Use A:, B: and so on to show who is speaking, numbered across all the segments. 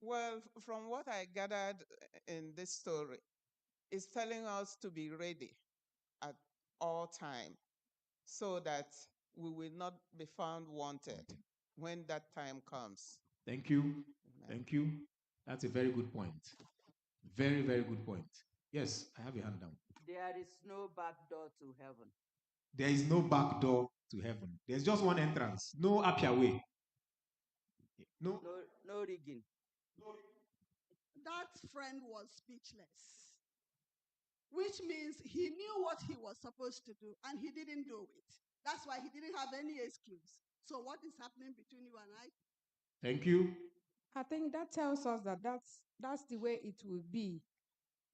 A: Well, from what I gathered in this story, it's telling us to be ready at all time so that we will not be found wanted when that time comes.
B: Thank you.
A: Amen.
B: Thank you. That's a very good point. Very, very good point. Yes, I have your hand down.
C: There is no back door to heaven.
B: There is no back door to heaven. There's just one entrance. No up your way.
C: No rigging.
D: That friend was speechless, which means he knew what he was supposed to do and he didn't do it. That's why he didn't have any excuse. So what is happening between you and I?
B: Thank you.
E: I think that tells us that that's the way it will be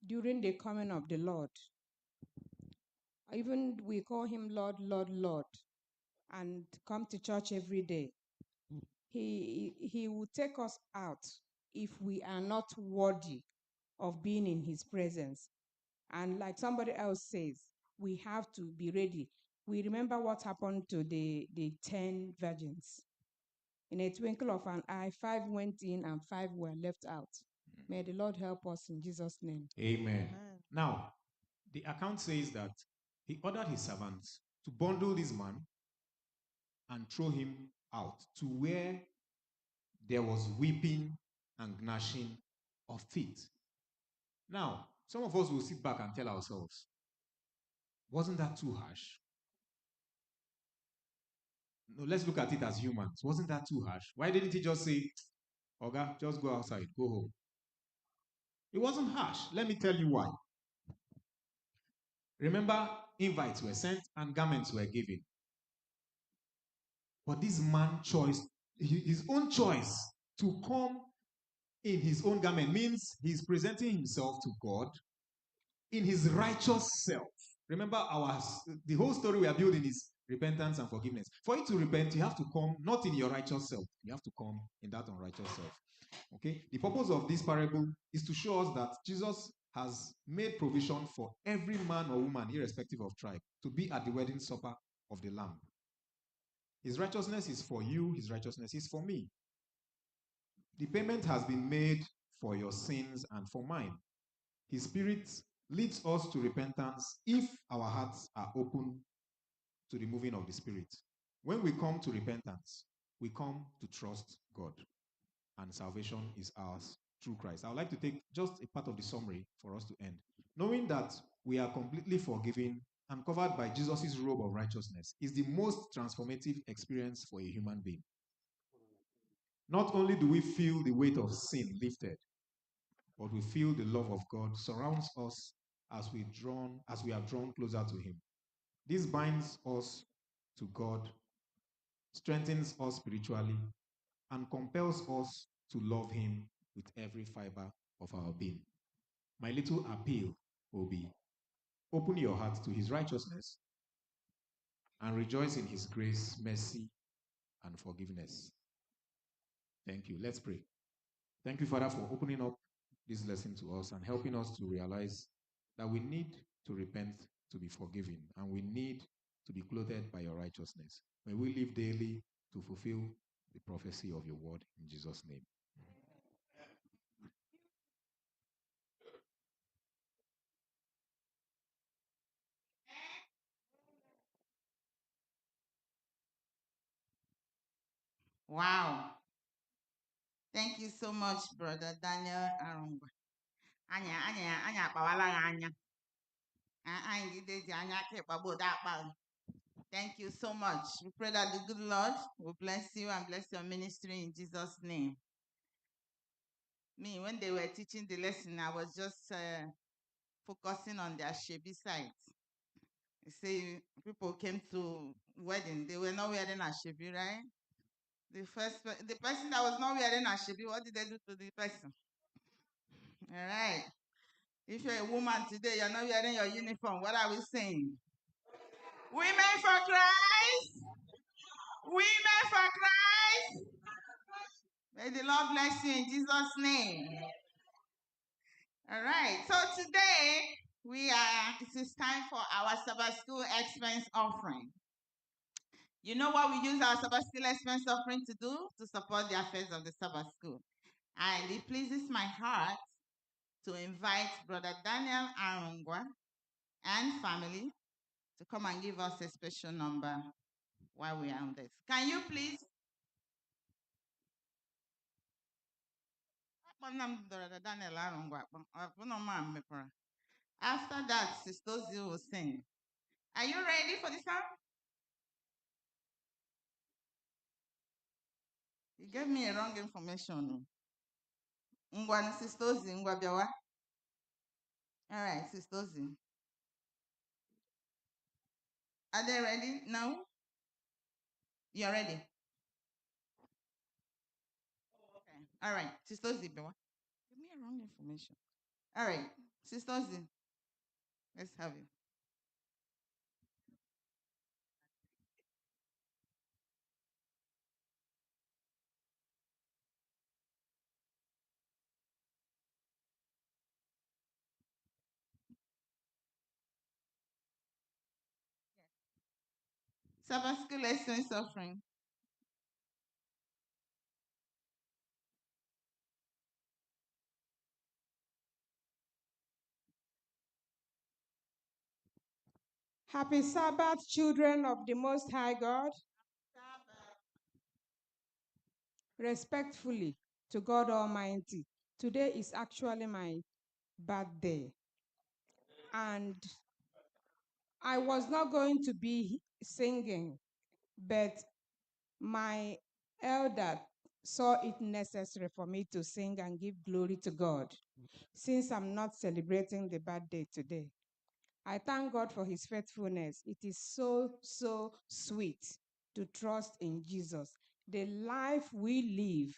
E: during the coming of the Lord. Even we call him Lord, Lord, Lord, and come to church every day. He will take us out if we are not worthy of being in his presence. And like somebody else says, we have to be ready. We remember what happened to the 10 virgins. In a twinkle of an eye, 5 went in and 5 were left out. May the Lord help us in Jesus' name.
B: Amen. Amen. Now, the account says that he ordered his servants to bundle this man and throw him out to where there was weeping and gnashing of teeth. Now, some of us will sit back and tell ourselves, wasn't that too harsh? No, let's look at it as humans. Wasn't that too harsh? Why didn't he just say, Oga, just go outside, go home? It wasn't harsh. Let me tell you why. Remember, invites were sent and garments were given. But this man chose his own choice to come in his own garment means he's presenting himself to God in his righteous self. Remember, the whole story we are building is repentance and forgiveness. For you to repent, you have to come not in your righteous self. You have to come in that unrighteous self. Okay? The purpose of this parable is to show us that Jesus has made provision for every man or woman, irrespective of tribe, to be at the wedding supper of the Lamb. His righteousness is for you. His righteousness is for me. The payment has been made for your sins and for mine. His Spirit leads us to repentance if our hearts are open to the moving of the Spirit. When we come to repentance, we come to trust God, and salvation is ours through Christ. I would like to take just a part of the summary for us to end. Knowing that we are completely forgiven and covered by Jesus' robe of righteousness is the most transformative experience for a human being. Not only do we feel the weight of sin lifted, but we feel the love of God surrounds us as we are drawn closer to him. This binds us to God, strengthens us spiritually, and compels us to love him with every fiber of our being. My little appeal will be, open your heart to his righteousness and rejoice in his grace, mercy, and forgiveness. Thank you. Let's pray. Thank you, Father, for opening up this lesson to us and helping us to realize that we need to repent to be forgiven, and we need to be clothed by your righteousness. May we live daily to fulfill the prophecy of your word in Jesus' name.
F: Wow. Thank you so much, Brother Daniel Arungwa. Anya akpawala anya. Thank you so much. We pray that the good Lord will bless you and bless your ministry in Jesus' name. Me, when they were teaching the lesson, I was just focusing on their Shebi side. You see, people came to wedding, they were not wearing a Shebi, right? The person that was not wearing a Shebi, what did they do to the person? All right. If you're a woman today, you're not wearing your uniform, what are we saying? Women for Christ! Women for Christ! May the Lord bless you in Jesus' name. All right, so today it is time for our Sabbath School expense offering. You know what we use our Sabbath School expense offering to do? To support the affairs of the Sabbath School. And it pleases my heart to invite Brother Daniel Arungwa and family to come and give us a special number while we are on this. Can you please? After that, Sister Ozzy will sing. Are you ready for the song? You gave me a wrong information. Ngwa, Sister Ozzy, Ngwa Biawa. All right, Sister Ozzy. Are they ready now? You're ready? Okay. All right, Sister Ozzy, Biawa. Give me a wrong information. All right, Sister Ozzy, let's have it. Sabbath school lesson suffering.
E: Happy Sabbath, children of the Most High God. Respectfully to God Almighty, today is actually my birthday. And I was not going to be singing, but my elder saw it necessary for me to sing and give glory to God, since I'm not celebrating the birthday today. I thank God for his faithfulness. It is so, so sweet to trust in Jesus. The life we live,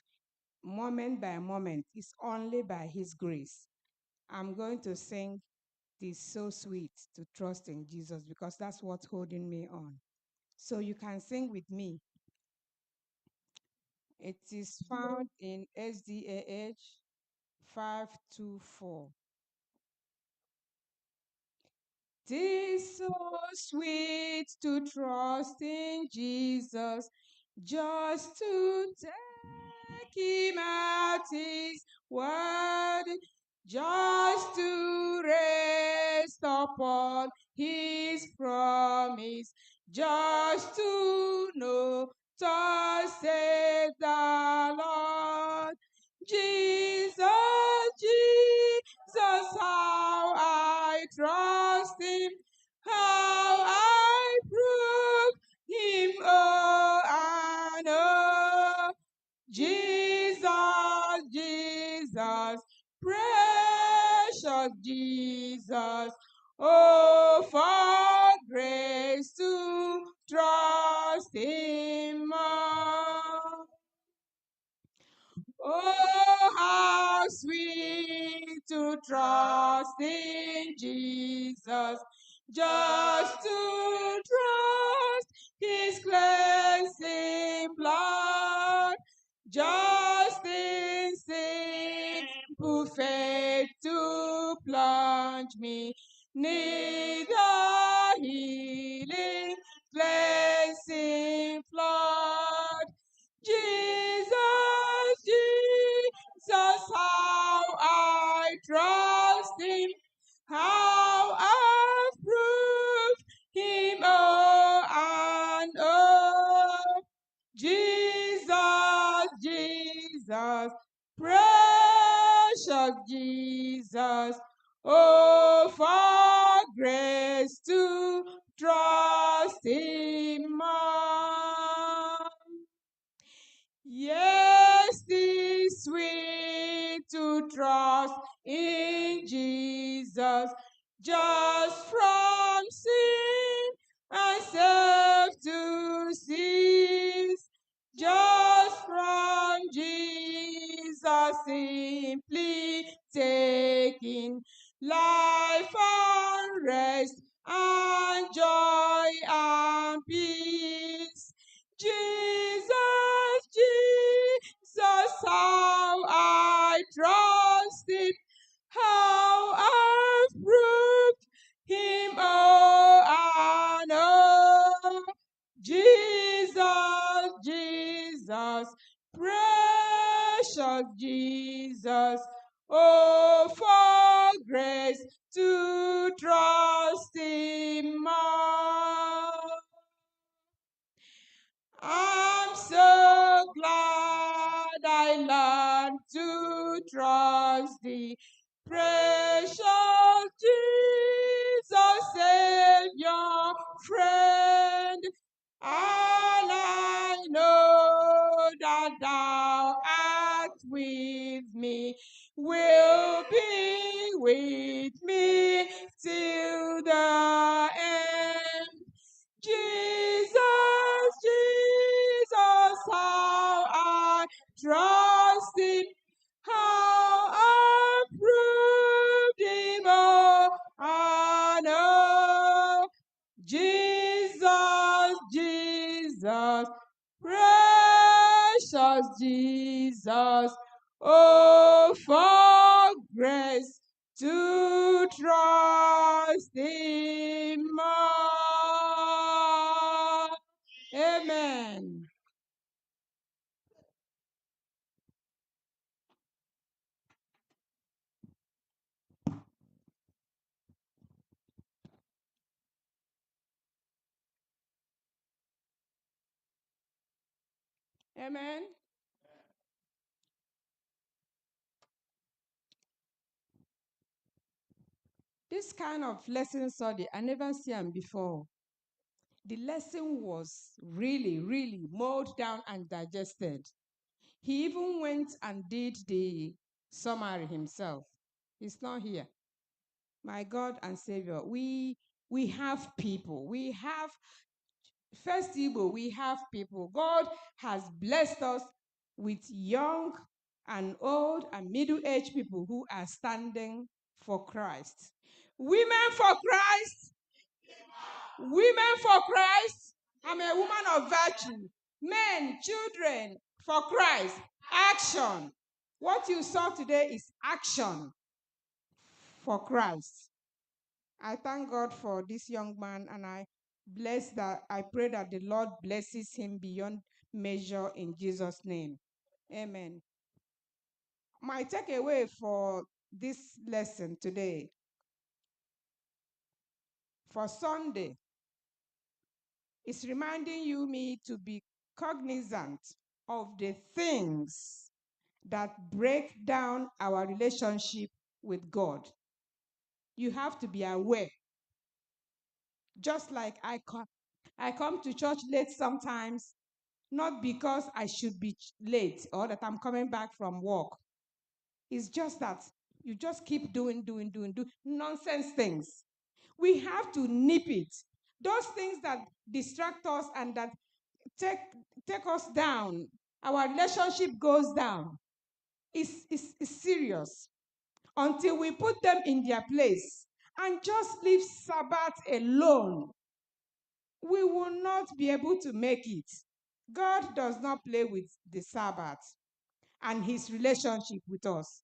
E: moment by moment, is only by his grace. I'm going to sing "It is so sweet to trust in Jesus" because that's what's holding me on. So you can sing with me. It is found in SDA 524. Tis so sweet to trust in Jesus, just to take him at his word, just to rest upon his promise, just to know, thus saith the Lord. Jesus, Jesus, how I trust him, how I prove him, oh, and oh. Jesus, Jesus, precious Jesus, oh, for grace to trust him more. Oh, how sweet to trust in Jesus, just to trust his cleansing blood, just in simple faith to plunge me, neither healing, cleansing flood. Jesus, Jesus, how I trust him, how I've proved him, oh, and oh. Jesus, Jesus, precious Jesus, oh, for grace to trust him more. Yes, it's sweet to trust in Jesus, just from sin and self to cease, just from Jesus simply taking life and rest and joy and peace. Jesus, Jesus, how I trust him, how I've proved him, oh, and oh. Jesus, Jesus, precious Jesus. Jesus. Oh, for grace to trust Him more. I'm so glad I learned to trust Thee, precious Jesus, Savior, friend. And I know that Thou art with me, will be with me till the end. Jesus, Jesus, how I trust Him, how I proved Him, oh, I know. Jesus, Jesus, precious Jesus, oh, for grace to trust Him more. Amen. Amen. This kind of lesson study, I never seen them before. The lesson was really, really mowed down and digested. He even went and did the summary himself. He's not here. My God and Savior, we have people. We have, first Igbo, we have people. God has blessed us with young and old and middle-aged people who are standing for Christ. Women for Christ. Women for Christ. I'm a woman of virtue. Men, children for Christ. Action. What you saw today is action for Christ. I thank God for this young man, and I pray that the Lord blesses him beyond measure in Jesus' name. Amen. My takeaway for this lesson today, for Sunday, is reminding me to be cognizant of the things that break down our relationship with God. You have to be aware. Just like I come to church late sometimes, not because I should be late or that I'm coming back from work. It's just that you just keep doing nonsense things. We have to nip it. Those things that distract us and that take us down, our relationship goes down. It's serious. Until we put them in their place and just leave Sabbath alone, we will not be able to make it. God does not play with the Sabbath and His relationship with us.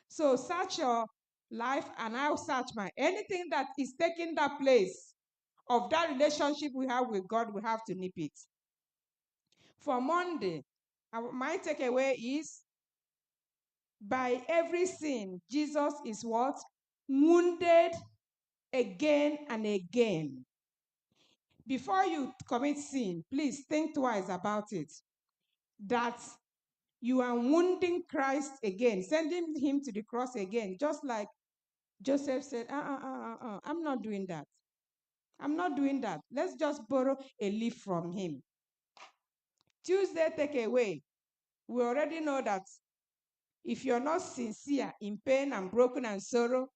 E: So search your life and I'll search mine. Anything that is taking that place of that relationship we have with God, we have to nip it. For Monday, my takeaway is, by every sin, Jesus is what? Wounded again and again. Before you commit sin, please think twice about it. That you are wounding Christ again, sending him to the cross again, just like Joseph said, I'm not doing that. I'm not doing that. Let's just borrow a leaf from him. Tuesday takeaway. We already know that if you're not sincere in pain and broken and sorrow,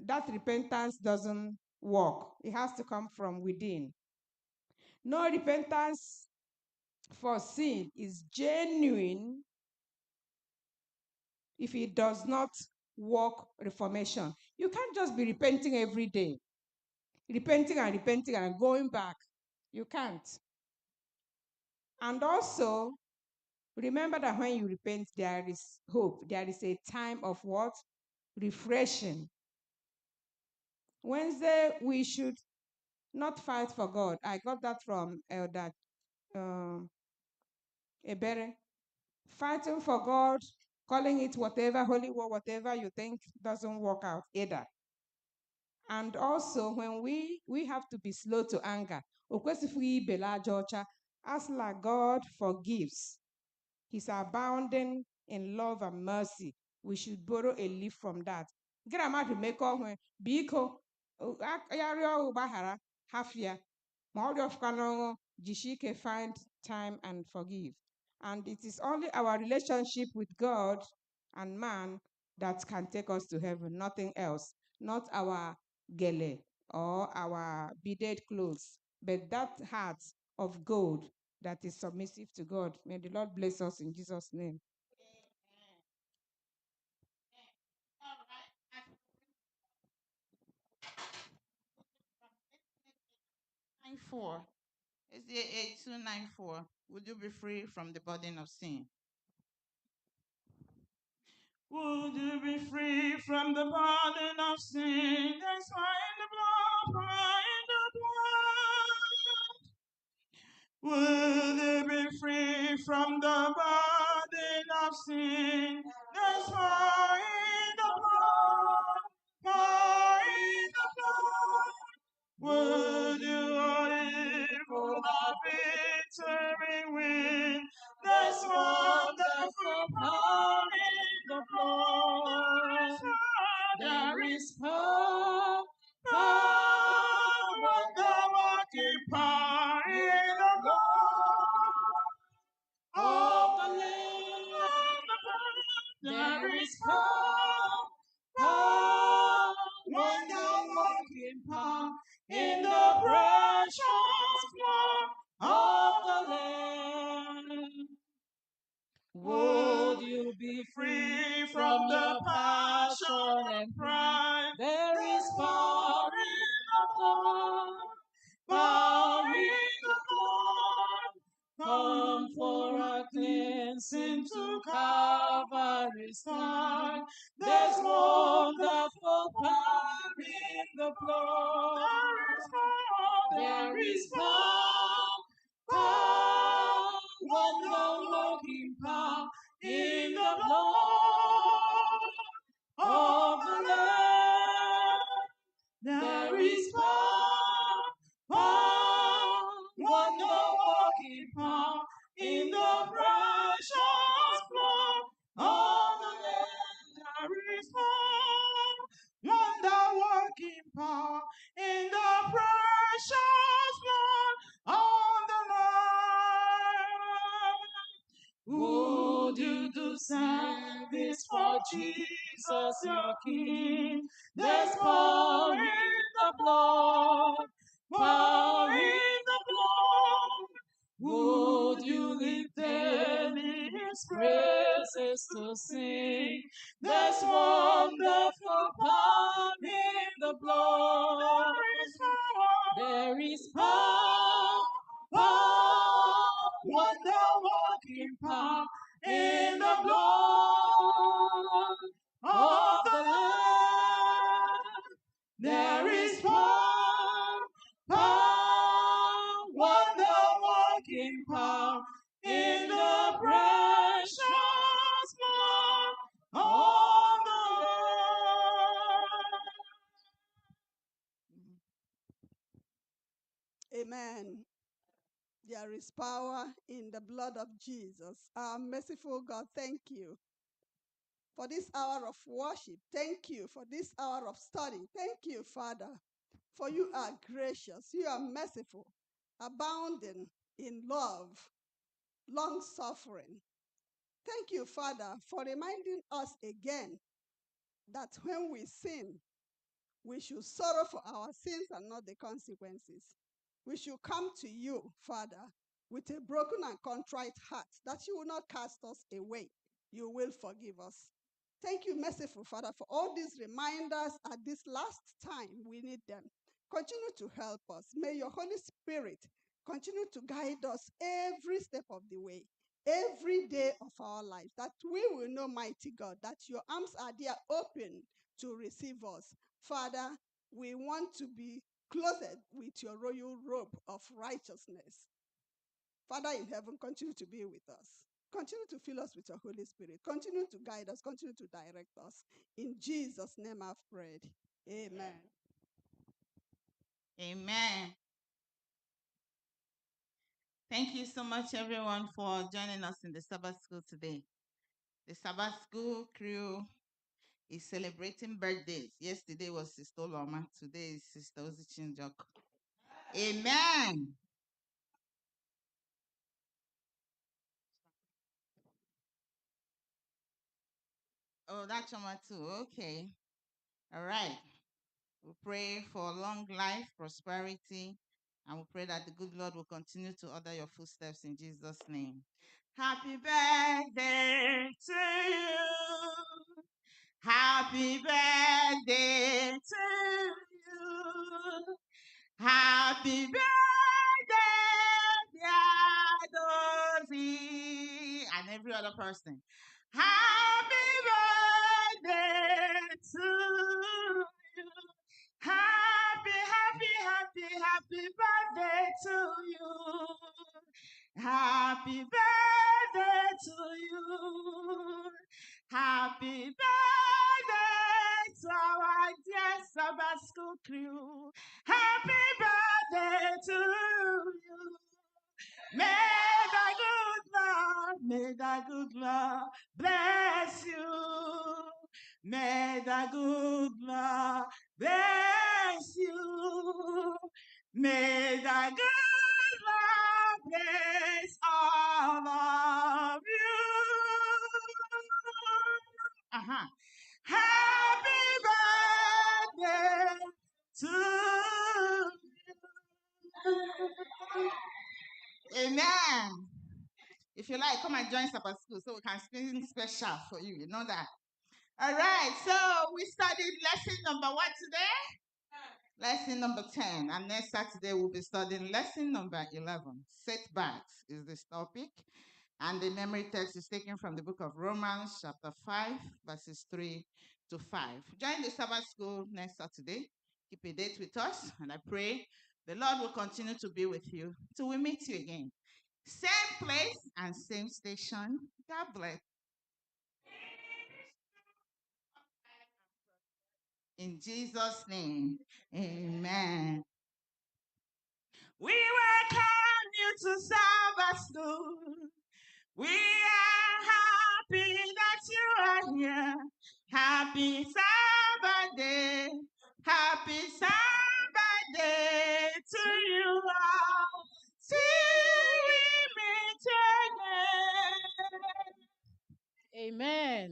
E: that repentance doesn't work. It has to come from within. No repentance for sin is genuine if it does not work reformation. You can't just be repenting every day. Repenting and going back. You can't. And also, remember that when you repent, there is hope. There is a time of what? Refreshing. Wednesday, we should not fight for God. I got that from Elder Ebere. Fighting for God calling it whatever, holy war, whatever you think doesn't work out either. And also, when we have to be slow to anger, as like God forgives, He's abounding in love and mercy. We should borrow a leaf from that. Grandma to make all when biko yario ubahara hafia. More of kanongo jishike find time and forgive. And it is only our relationship with God and man that can take us to heaven, nothing else. Not our gele or our beaded clothes, but that heart of gold that is submissive to God. May the Lord bless us in Jesus' name.
F: SDA 8294. Would you be free from the burden of sin? Would you be free from the burden of sin? That's why in the blood, why in the blood. Would you be free from the burden of sin? That's why in the blood, why in the blood. Would you evil the victory win? There's wonderful power in the blood. There is power, wonder working power in the blood of the Lamb. There is power, wonder working power in the precious blood of the Lamb. Would you be free from the passion and pride? There is power in the blood, power in the blood. Come for our cleansing to Calvary's side. There's wonderful power in the blood. There is power, wonder-working power in the blood of the Lamb. There is power, wonder-working power in the precious blood of the Lamb. There is power, wonder-working power in the precious blood of the Lamb. Would you do service for Jesus your King? There's power in the blood, power in the blood. Would you live daily His praises to sing? There's wonderful power in the blood. There is power, wonder-working power in the blood of the Lamb. There is power, wonder-working power in the precious blood of the Lamb.
D: Amen. There is power in the blood of Jesus. Our merciful God, thank you for this hour of worship. Thank you for this hour of study. Thank you, Father, for you are gracious, you are merciful, abounding in love, long-suffering. Thank you, Father, for reminding us again that when we sin, we should sorrow for our sins and not the consequences. We should come to you, Father, with a broken and contrite heart, that you will not cast us away. You will forgive us. Thank you, merciful Father, for all these reminders at this last time we need them. Continue to help us. May your Holy Spirit continue to guide us every step of the way, every day of our lives, that we will know, mighty God, that your arms are there open to receive us. Father, we want to be clothed with your royal robe of righteousness. Father in heaven, continue to be with us. continue to fill us with your Holy Spirit. Continue to guide us. Continue to direct us. In Jesus' name I've prayed. Amen.
F: Amen. Thank you so much, everyone, for joining us in the Sabbath School today. The Sabbath School crew is celebrating birthdays. Yesterday was Sister Loma. Today is Sister Ozichinjok. Amen. Oh, that's Choma too. Okay. All right. We pray for long life, prosperity, and we pray that the good Lord will continue to order your footsteps in Jesus' name. Happy birthday to you. Happy birthday to you. Happy birthday, dear Dozy, and every other person. Happy birthday to you. Happy birthday to you. Happy birthday to you. Happy birthday to our dear Sabbath School crew. Happy birthday to you. May the good Lord bless you. May the good Lord bless you. May the good Lord bless all of you. Uh-huh. Happy birthday to you. Amen. If you like, come and join Sabbath School so we can spend special for you. You know that. All right. So we studied lesson number what today? Lesson number 10. And next Saturday we'll be studying lesson number 11. Setbacks is this topic. And the memory text is taken from the book of Romans, chapter 5, verses 3 to 5. Join the Sabbath School next Saturday. Keep a date with us. And I pray the Lord will continue to be with you till we meet you again. Same place and same station. God bless. In Jesus' name, amen. We welcome you to Sabbath School. We are happy that you are here. Happy Sabbath day. Happy Sabbath day to you all. Till we meet again.
E: Amen.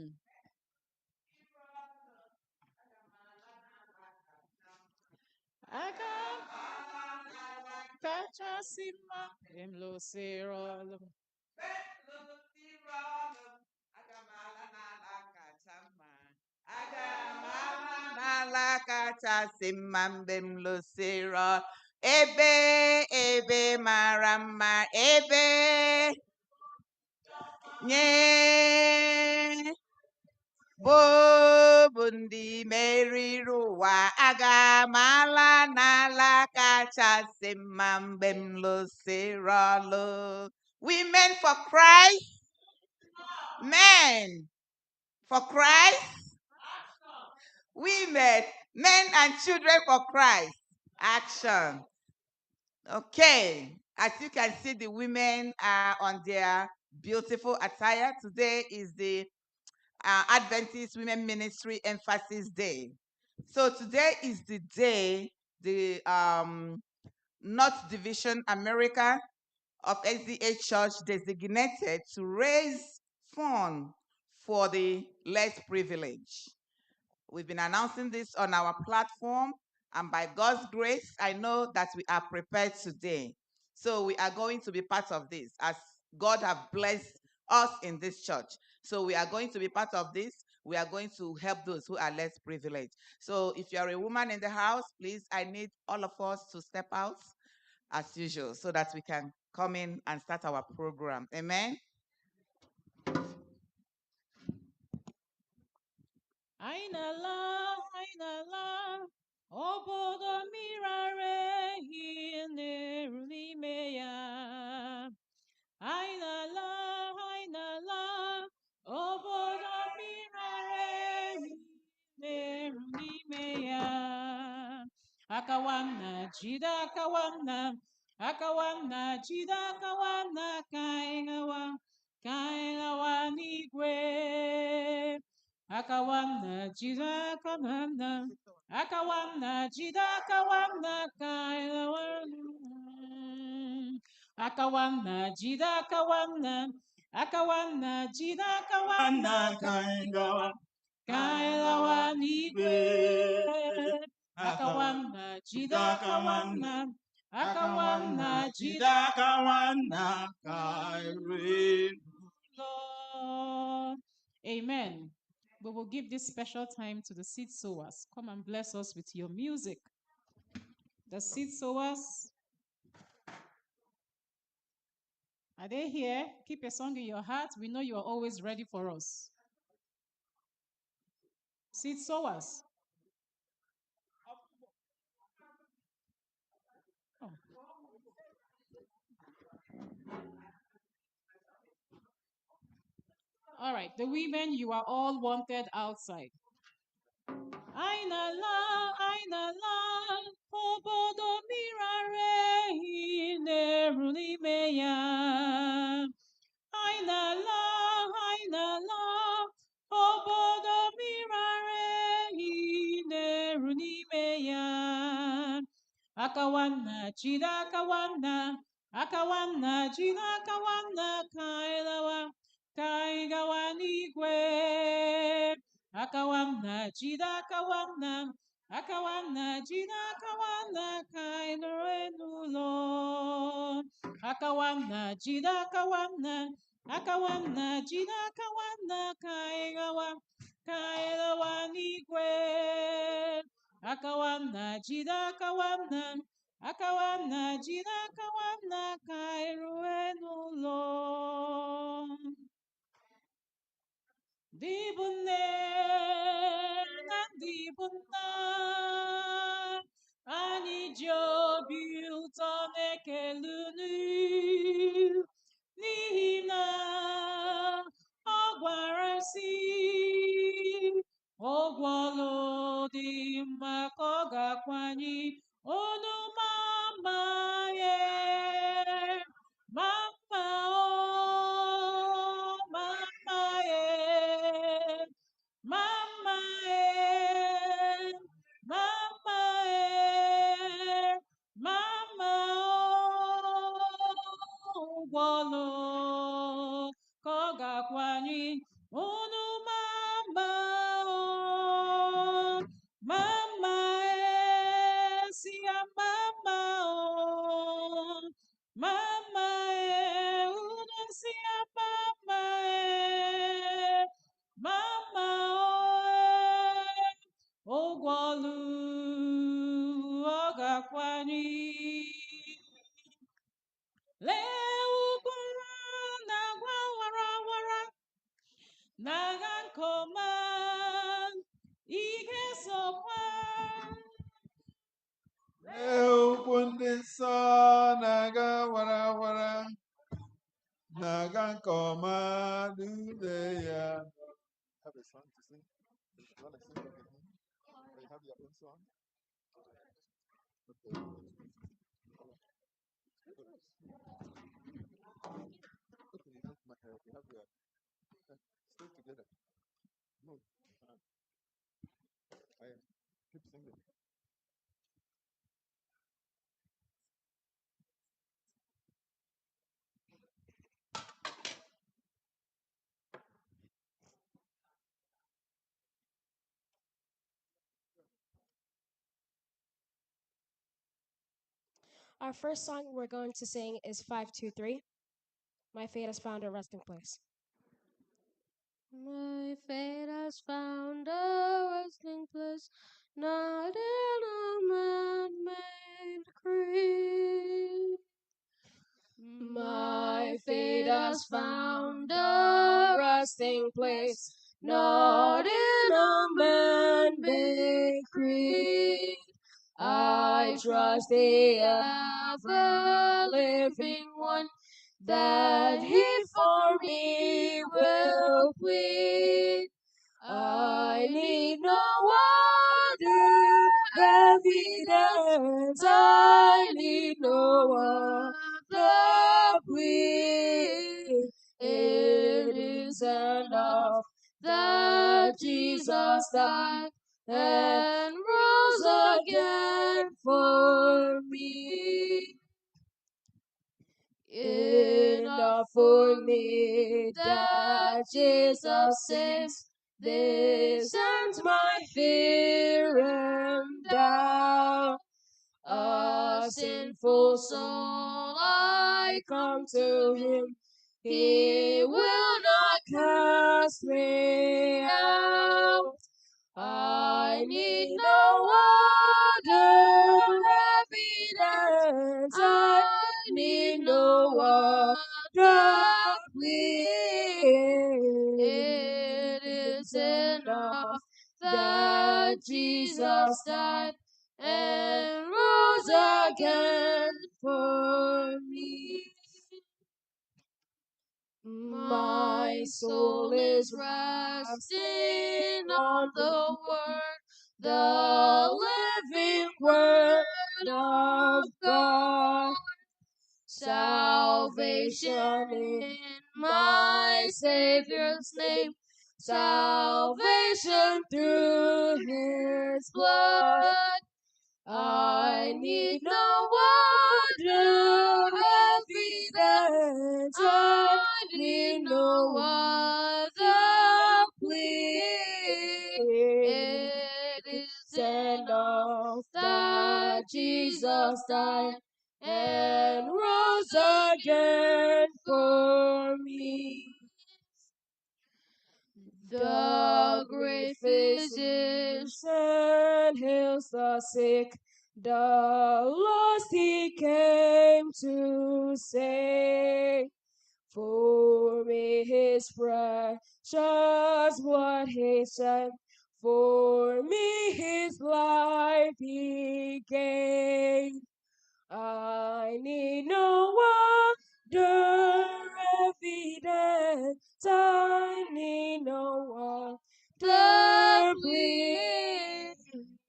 F: Ebe marama ebe nye bụ ndị meriri ụwa aga m ala n'ala kachasị mma mgbe m lụsịrị ọlụ. Women for Christ, men for Christ, women, men and children for Christ. Action. Okay, as you can see, the women are on their beautiful attire. Today is the Adventist Women Ministry Emphasis Day. So today is the day the North Division America of SDA Church designated to raise funds for the less privileged. We've been announcing this on our platform, and by God's grace, I know that we are prepared today. So we are going to be part of this as God have blessed us in this church. So we are going to be part of this. We are going to help those who are less privileged. So if you're a woman in the house, please, I need all of us to step out as usual so that we can come in and start our program. Amen.
E: Ainala, ainala, obodo mirare n'ime ya. Ainala, ainala. jide akawanna, akawanna, jide akawanna, kaingawa, kaingawa n'igwe. Akawanna, jide akawanna, akawanna, jide akawanna, kaingawa. Akawanna, jide akawanna, akawanna, jide akawanna, kaingawa. Kailawa n'igwe, akawanna, jide akawanna, akawanna, jide akawanna, Lord. Amen. We will give this special time to the seed sowers. Come and bless us with your music. The seed sowers, are they here? Keep a song in your heart. We know you are always ready for us. Seed sowers. Oh. All right, the women, you are all wanted outside. Aina la, obodo mirare ineru n'ime ya. Aina la, obodo mirare ineru n'ime ya. Akawanna, jide akawanna, akawanna, jide akawanna, kailawa, kaigawa n'igwe. Akawanna, jide akawanna, akawanna, jide akawanna, kainere n'ụlọ. Akawanna, jide akawanna, akawanna, jide akawanna, kaigawa, kailawa n'igwe. Akawanna, jide akawanna, akawanna, jide akawanna, kairue n'ụlọ. Ndị bụ nne na ndị bụ nna, anyị ji obi ụtọ na-ekele unu n'ihi na ọ gwara si ụgwọ ọlụ dị mma ka ọ ga-akwanye unu mama ye, mama o, mama ye, mama ye, mama ye, mama o, ụgwọ ọlụ ka ọ ga-akwanye unu mama o, mama e, si ya mama o, mama e, unu si ya mama e, mama o, ụgwọ ọlụ ọ ga-akwanye. Lee ugwu na-agwa wara wara, na-aga nke ọma, ihe sokwa.
G: Lee ugwu ndị nsọ na-aga wara wara, na-aga nke ọma n'ude ya. Have a song to sing? You want to sing with me? Or you have your own song? Okay. Okay, you have my hair. You have your. Stay together. Move. I keep singing.
H: Our first song we're going to sing is 523. My fate has found a resting place. My fate has found a resting place, not in a man-made creed. My fate has found a resting place, not in a man-made creed. I trust the ever-living one, that he for me will plead. I need no other evidence I need no other plea. It is enough that Jesus died and rose again for me. Enough for me that Jesus saves. This ends my fear and doubt. A sinful soul, I come to him. He will not cast me out. I need no other evidence. I need no other plea. It is enough that Jesus died and rose again for me. My soul is resting on the word, the living word of God. Salvation in my Savior's name, salvation through his blood. I need no other evidence. I need no other plea. It is enough that Jesus died and rose again for me. The great physician heals the sick, the lost he came to save. For me his precious blood he shed, for me his life he gave. I need no other evidence. I need no other plea.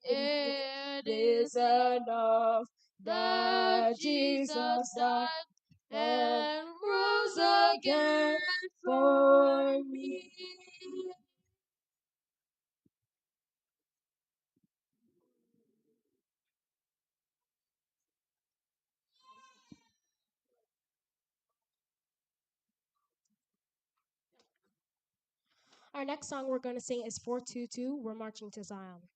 H: It is enough that Jesus died and rose again for me. Our next song we're going to sing is 422, We're Marching to Zion.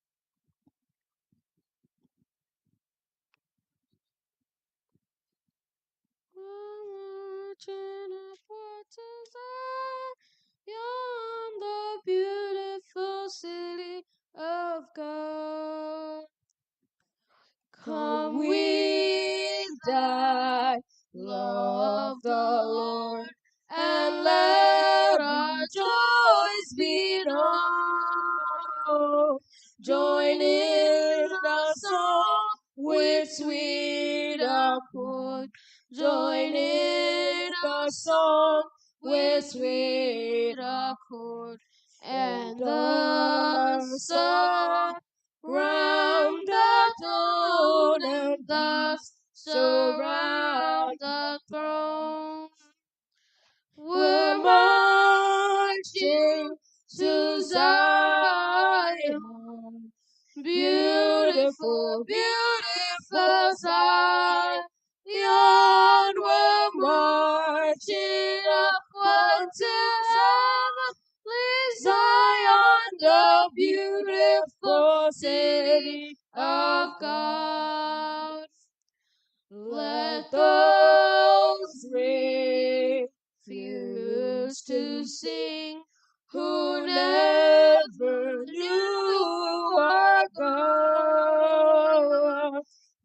H: We're marching upward to Zion, the beautiful city of God. Come with thy love the Lord, and let our joys be known. Join in the song with sweet accord. Join in the song with sweet accord. And the song round the throne, and thus surround the throne. We're marching to Zion, beautiful, beautiful Zion. We're marching upward to heavenly Zion, the beautiful city of God. Let those refuse to sing who never knew our God,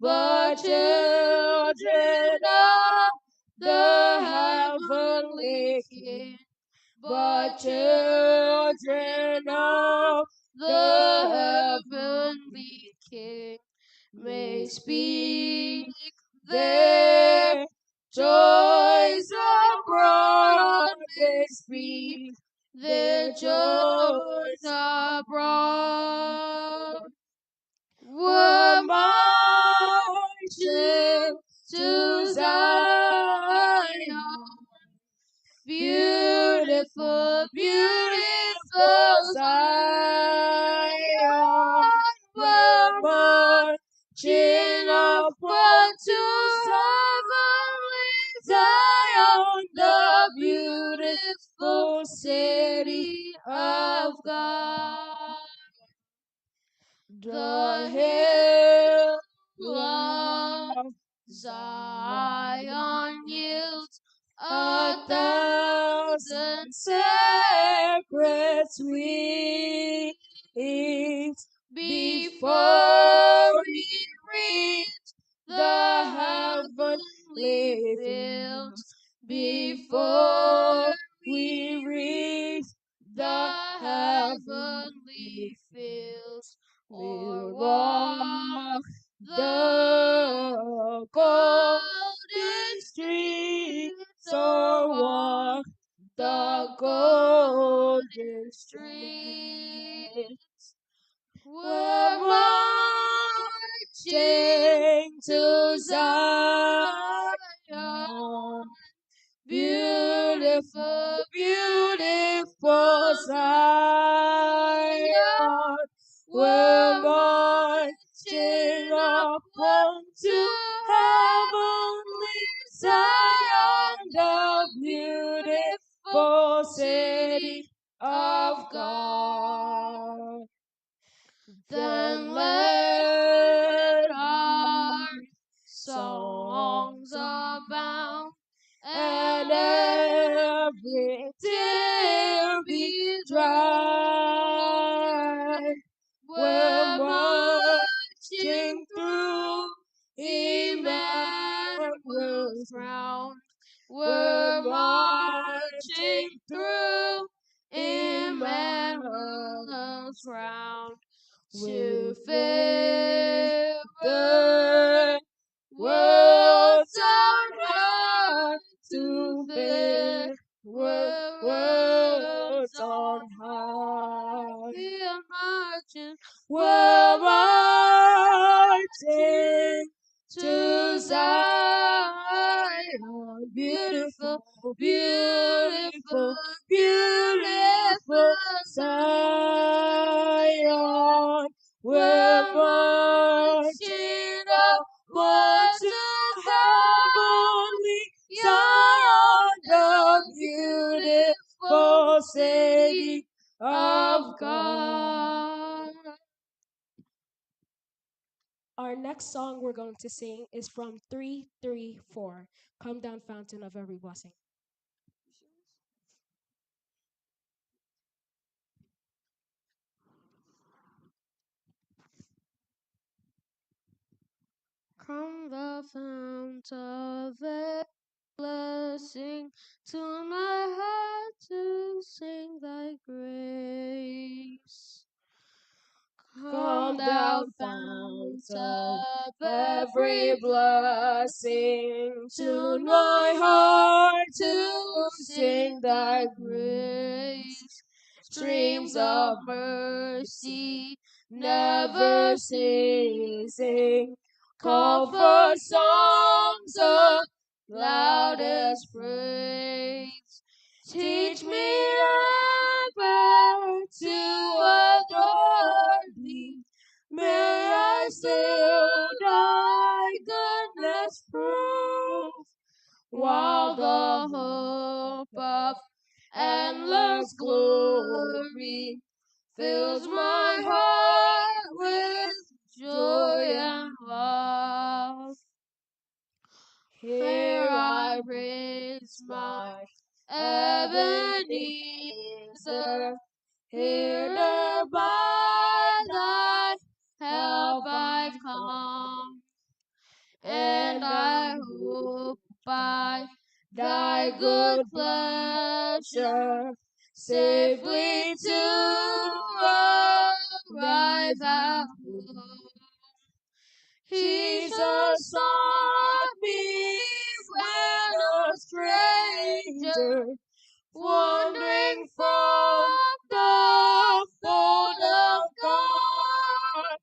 H: but children of the heavenly King, but children of the heavenly King may speak their joys abroad, may speak their joys abroad. We're marching Zion were marching upward to heavenly Zion, the beautiful city of God. The hill of Zion yields 1,000 sacred sweets before we reach the heavenly fields, before we reach the heavenly fields, or walk the golden streets, or walk the golden streets. We're marching to Zion, beautiful, beautiful Zion. We're marching upward to heavenly Zion, the beautiful city of God. Then let our songs abound, and every tear be dry. We're marching through Emmanuel's ground. We're marching through Emmanuel's ground to fill the world's on high, to fill world's on high. We're marching to Zion, beautiful, beautiful, beautiful Zion. We're marching upward to heavenly Zion, the beautiful city of God. Our next song we're going to sing is from 334, Come Down Fountain of Every Blessing. Come the fount of every blessing, to my heart to sing thy grace. Come thou fount of every blessing, tune my heart to sing thy grace. Streams of mercy never ceasing, call for songs of loudest praise. Teach me ever to adore thee. May I still thy goodness prove, while the hope of endless glory fills my heart with joy and love. Here I raise my Ebenezer, here by thy help I've come, and I hope by thy good pleasure safely to arrive at home. Jesus sought me when a stranger, wandering from the fold of God,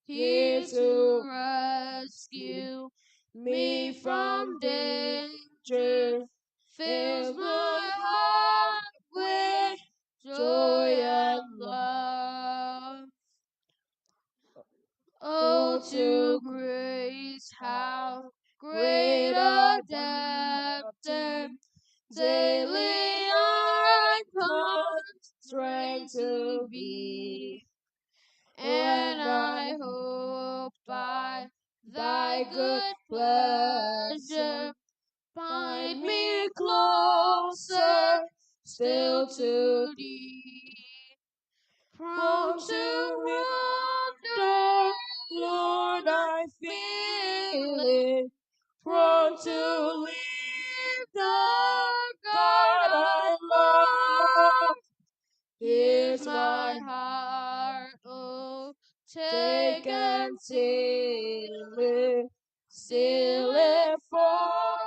H: here to rescue me from danger, fills my heart with joy and love. Slow to grace, how great a depth daily I constrain to be, and I hope by thy good pleasure find me closer still to thee. Prone to wander, Lord, I feel it. Prone to leave the God I love. Here's my heart, oh, take and seal it for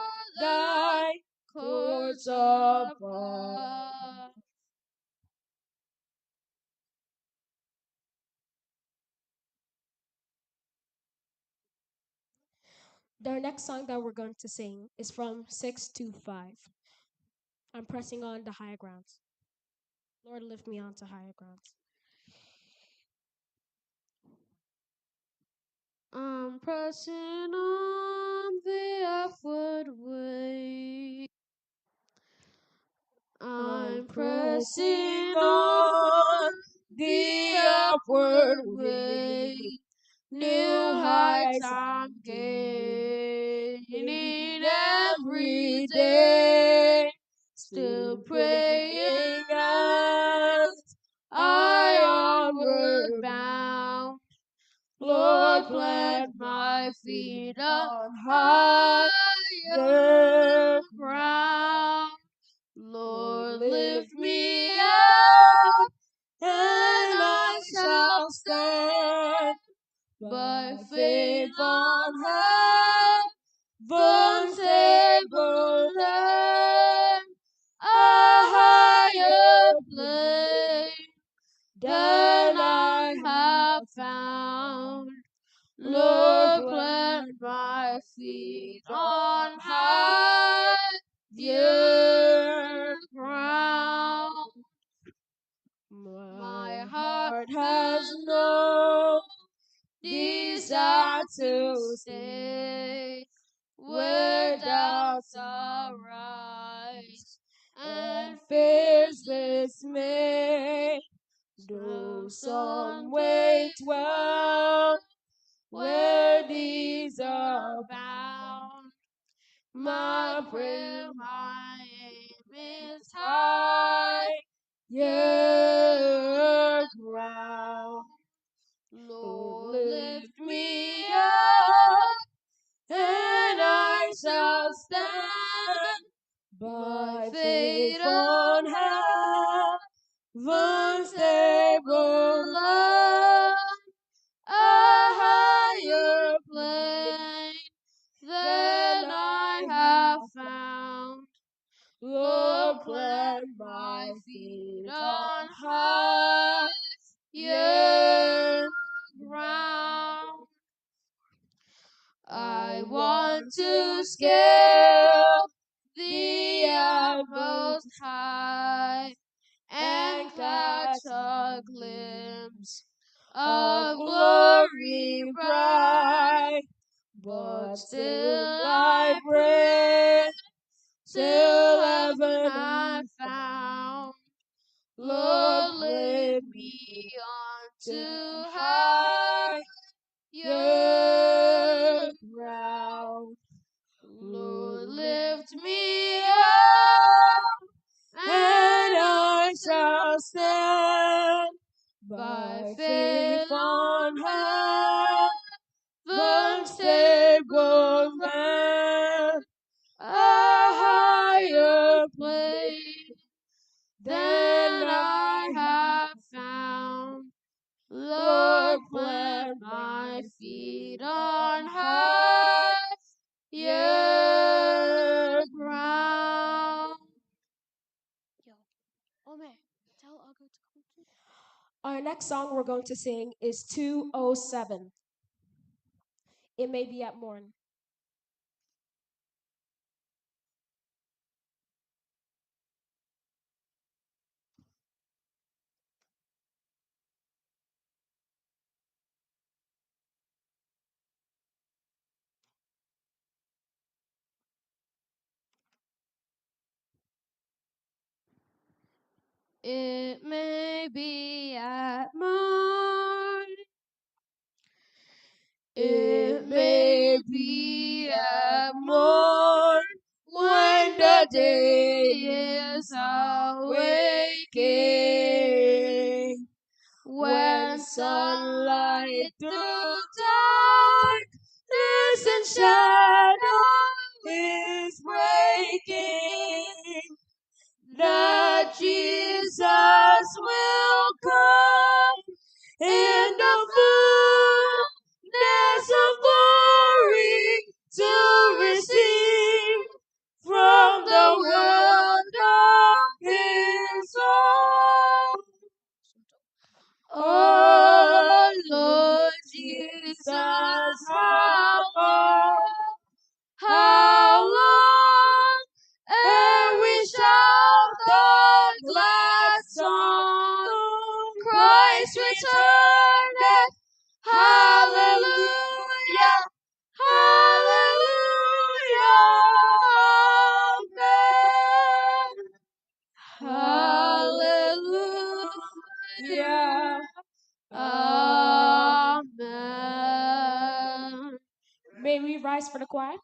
H: thy courts above. The next song that we're going to sing is from 625. I'm pressing on the higher grounds. Lord, lift me onto higher grounds. I'm pressing on the upward way. I'm pressing on the upward way. New heights I'm gaining every day. Still praying as I onward bound. Lord, plant my feet on higher ground. Lord, lift me up, and I shall stand by faith on heaven's stable land, a higher plane than I have found. Lord, plant my feet on higher ground. My heart has no desire to stay where doubts arise and fears dismay. Though some wait well where these are bound, my prayer, my aim is higher ground. Lord, lift me up, and I shall stand by faith on heaven's stable land, a higher plane than I have found. Lord, plant my feet on higher ground. I want to scale the utmost high and catch a glimpse of glory bright. But still I pray till heaven I found. Lord, lift me on to higher ground. Lord, lift me up, and I shall stand by faith on heaven's stable land, a higher plane than I have found. Lord, plant my feet on higher ground. Our next song we're going to sing is 207. It may be at morn. It may be at morn, it may be at morn, when the day is awaking, when sunlight through darkness and shadow is breaking, that Jesus will come in the fullness of glory to receive from the world of his own. Oh Lord Jesus, how long, and we shout the glad song, Christ returneth, hallelujah, hallelujah, amen, amen. May we rise for the choir?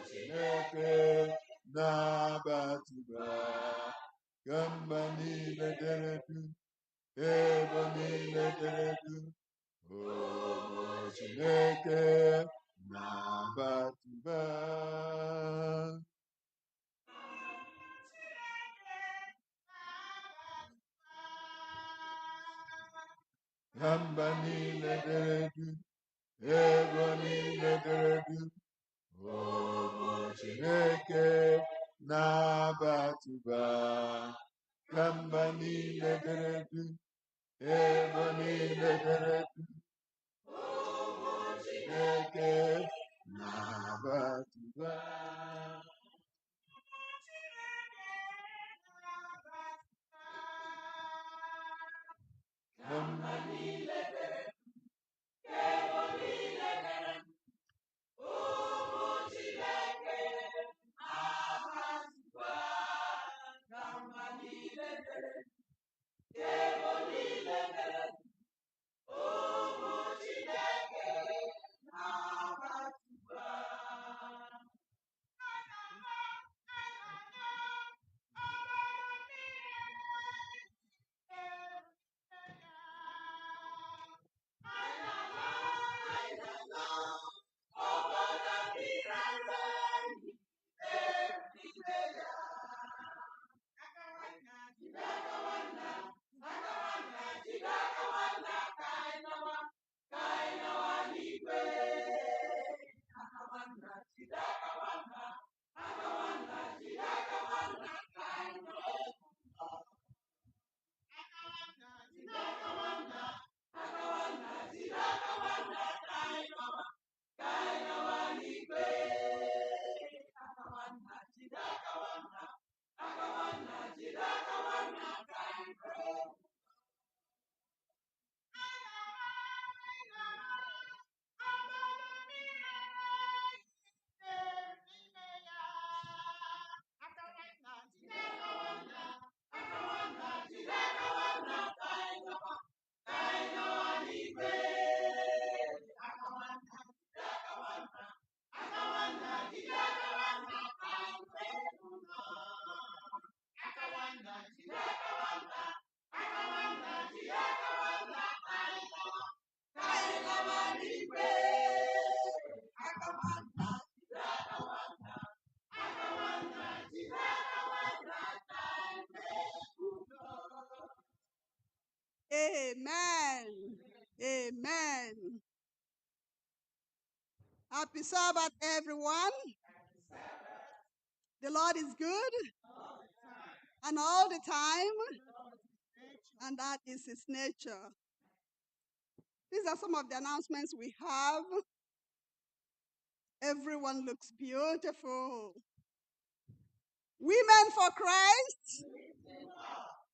G: Chineke na-abatuba gamba niile dere du ebo niile dere du ụmụ Chineke na-abatuba gamba niile dere du ebo niile dere du ụmụ Chineke na-abatuba gamba niile dere du ebo niile dere du ụmụ Chineke na-abatuba gamba niile dere ebo niile dere ụmụ Chineke na-abatuba gamba niile dere ebo niile dere ụmụ Chineke na-abatuba
D: Amen. Amen. Happy Sabbath, everyone. The Lord is good and all the time, and that is his nature. These are some of the announcements we have. Everyone looks beautiful. Women for Christ.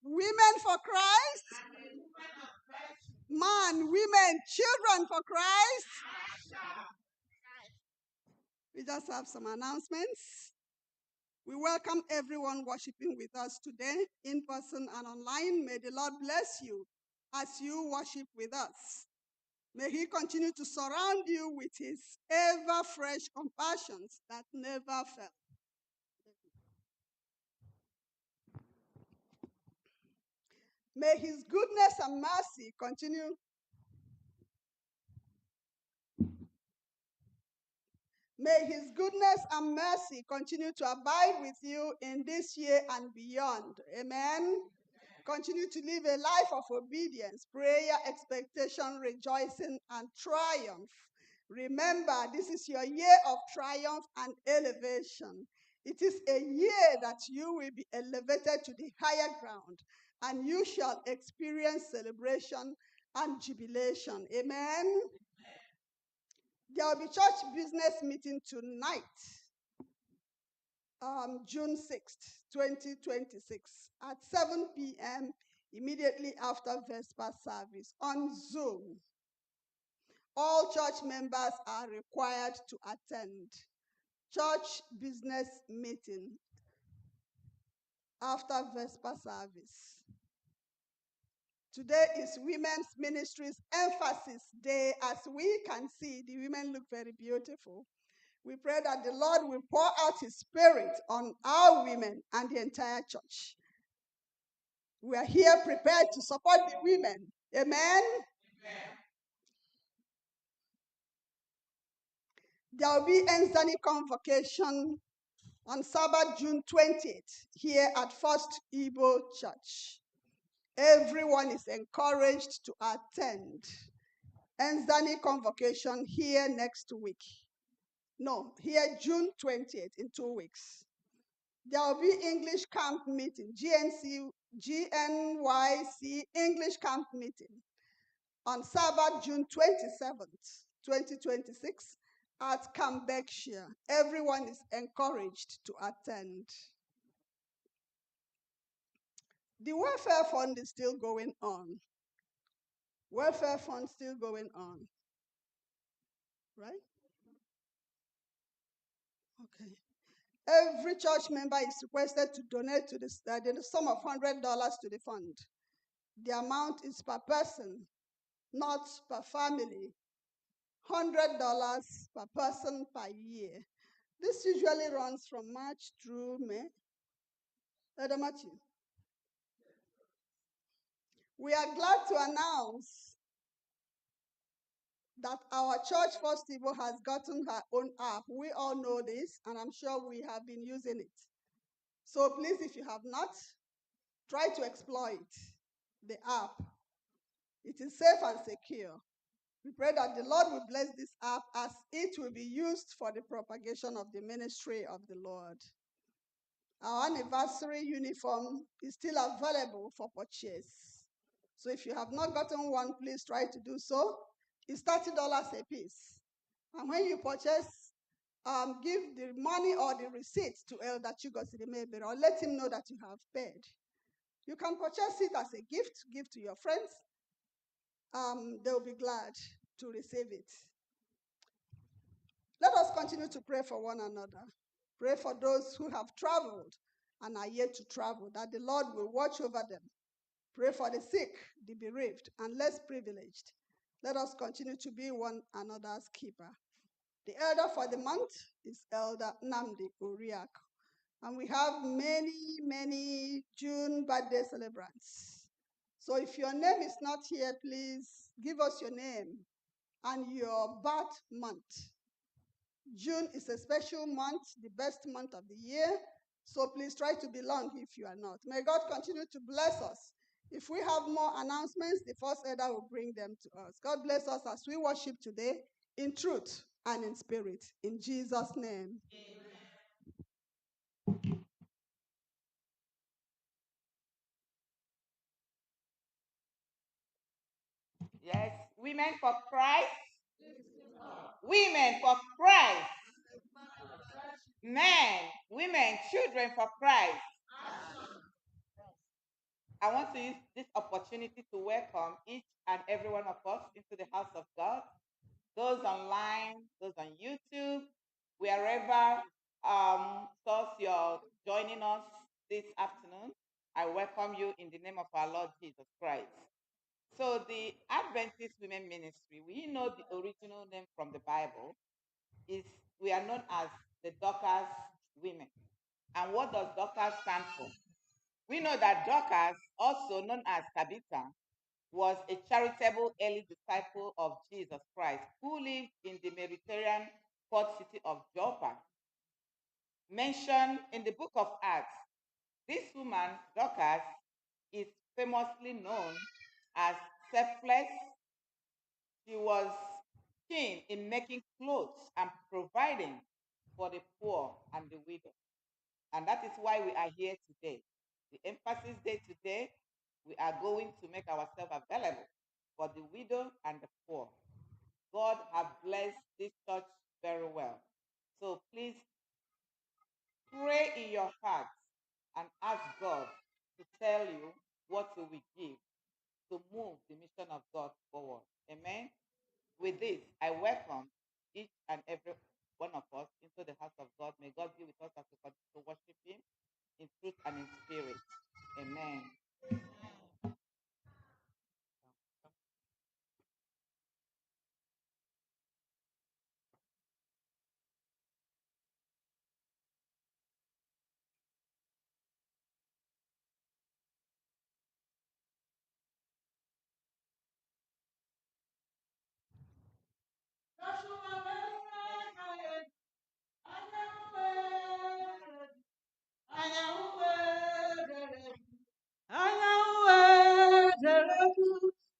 D: Women for Christ. Man, women, children for Christ. We just have some announcements. We welcome everyone worshiping with us today, in person and online. May the Lord bless you as you worship with us. May he continue to surround you with his ever-fresh compassions that never fail. May his goodness and mercy continue. May his goodness and mercy continue to abide with you in this year and beyond. Amen. Continue to live a life of obedience, prayer, expectation, rejoicing, and triumph. Remember, this is your year of triumph and elevation. It is a year that you will be elevated to the higher ground, and you shall experience celebration and jubilation. Amen. There will be church business meeting tonight, June 6th, 2026, at 7 p.m., immediately after Vesper service on Zoom. All church members are required to attend. Church business meeting after Vesper service. Today is Women's Ministries Emphasis Day. As we can see, the women look very beautiful. We pray that the Lord will pour out his spirit on our women and the entire church. We are here prepared to support the women. Amen? Amen. There will be Enzani convocation on Sabbath, June 20th, here at First Igbo Church. Everyone is encouraged to attend. Enzani convocation here next week. No, here June 20th, in 2 weeks. There will be English camp meeting, GNYC English camp meeting on Sabbath, June 27th, 2026 at Camp Berkshire. Everyone is encouraged to attend. The welfare fund is still going on. Welfare fund still going on. Right? Okay. Every church member is requested to donate to the sum of $100 to the fund. The amount is per person, not per family. $100 per person per year. This usually runs from March through May. Elder Matthew. We are glad to announce that our church First Igbo has gotten her own app. We all know this, and I'm sure we have been using it. So please, if you have not, try to exploit the app. It is safe and secure. We pray that the Lord will bless this app as it will be used for the propagation of the ministry of the Lord. Our anniversary uniform is still available for purchase. So if you have not gotten one, please try to do so. It's $30 a piece. And when you purchase, give the money or the receipt to Elder Chigosirimebe, or let him know that you have paid. You can purchase it as a gift, give to your friends. They'll be glad to receive it. Let us continue to pray for one another. Pray for those who have traveled and are yet to travel, that the Lord will watch over them. Pray for the sick, the bereaved, and less privileged. Let us continue to be one another's keeper. The elder for the month is Elder Namdi Uriak. And we have many, many June birthday celebrants. So if your name is not here, please give us your name and your birth month. June is a special month, the best month of the year. So please try to belong if you are not. May God continue to bless us If we have more announcements, the first elder will bring them to us. God bless us as we worship today in truth and in spirit. In Jesus' name.
F: Yes, women for Christ. Women for Christ. Men, women, children for Christ. I want to use this opportunity to welcome each and every one of us into the house of God. Those online, those on YouTube, wherever source you're joining us this afternoon, I welcome you in the name of our Lord Jesus Christ. So the Adventist Women Ministry, we know the original name from the Bible is we are known as the Dorcas Women. And what does Dorcas stand for? We know that Dorcas, also known as Tabitha, was a charitable early disciple of Jesus Christ who lived in the Mediterranean port city of Joppa. Mentioned in the book of Acts, this woman, Dorcas, is famously known as selfless. She was keen in making clothes and providing for the poor and the widow. And that is why we are here today. The emphasis day today, we are going to make ourselves available for the widow and the poor. God has blessed this church very well. So please pray in your heart and ask God to tell you what you will give to move the mission of God forward. Amen. With this, I welcome each and every one of us into the house of God. May God be with us as we continue to worship Him in truth and in spirit. Amen.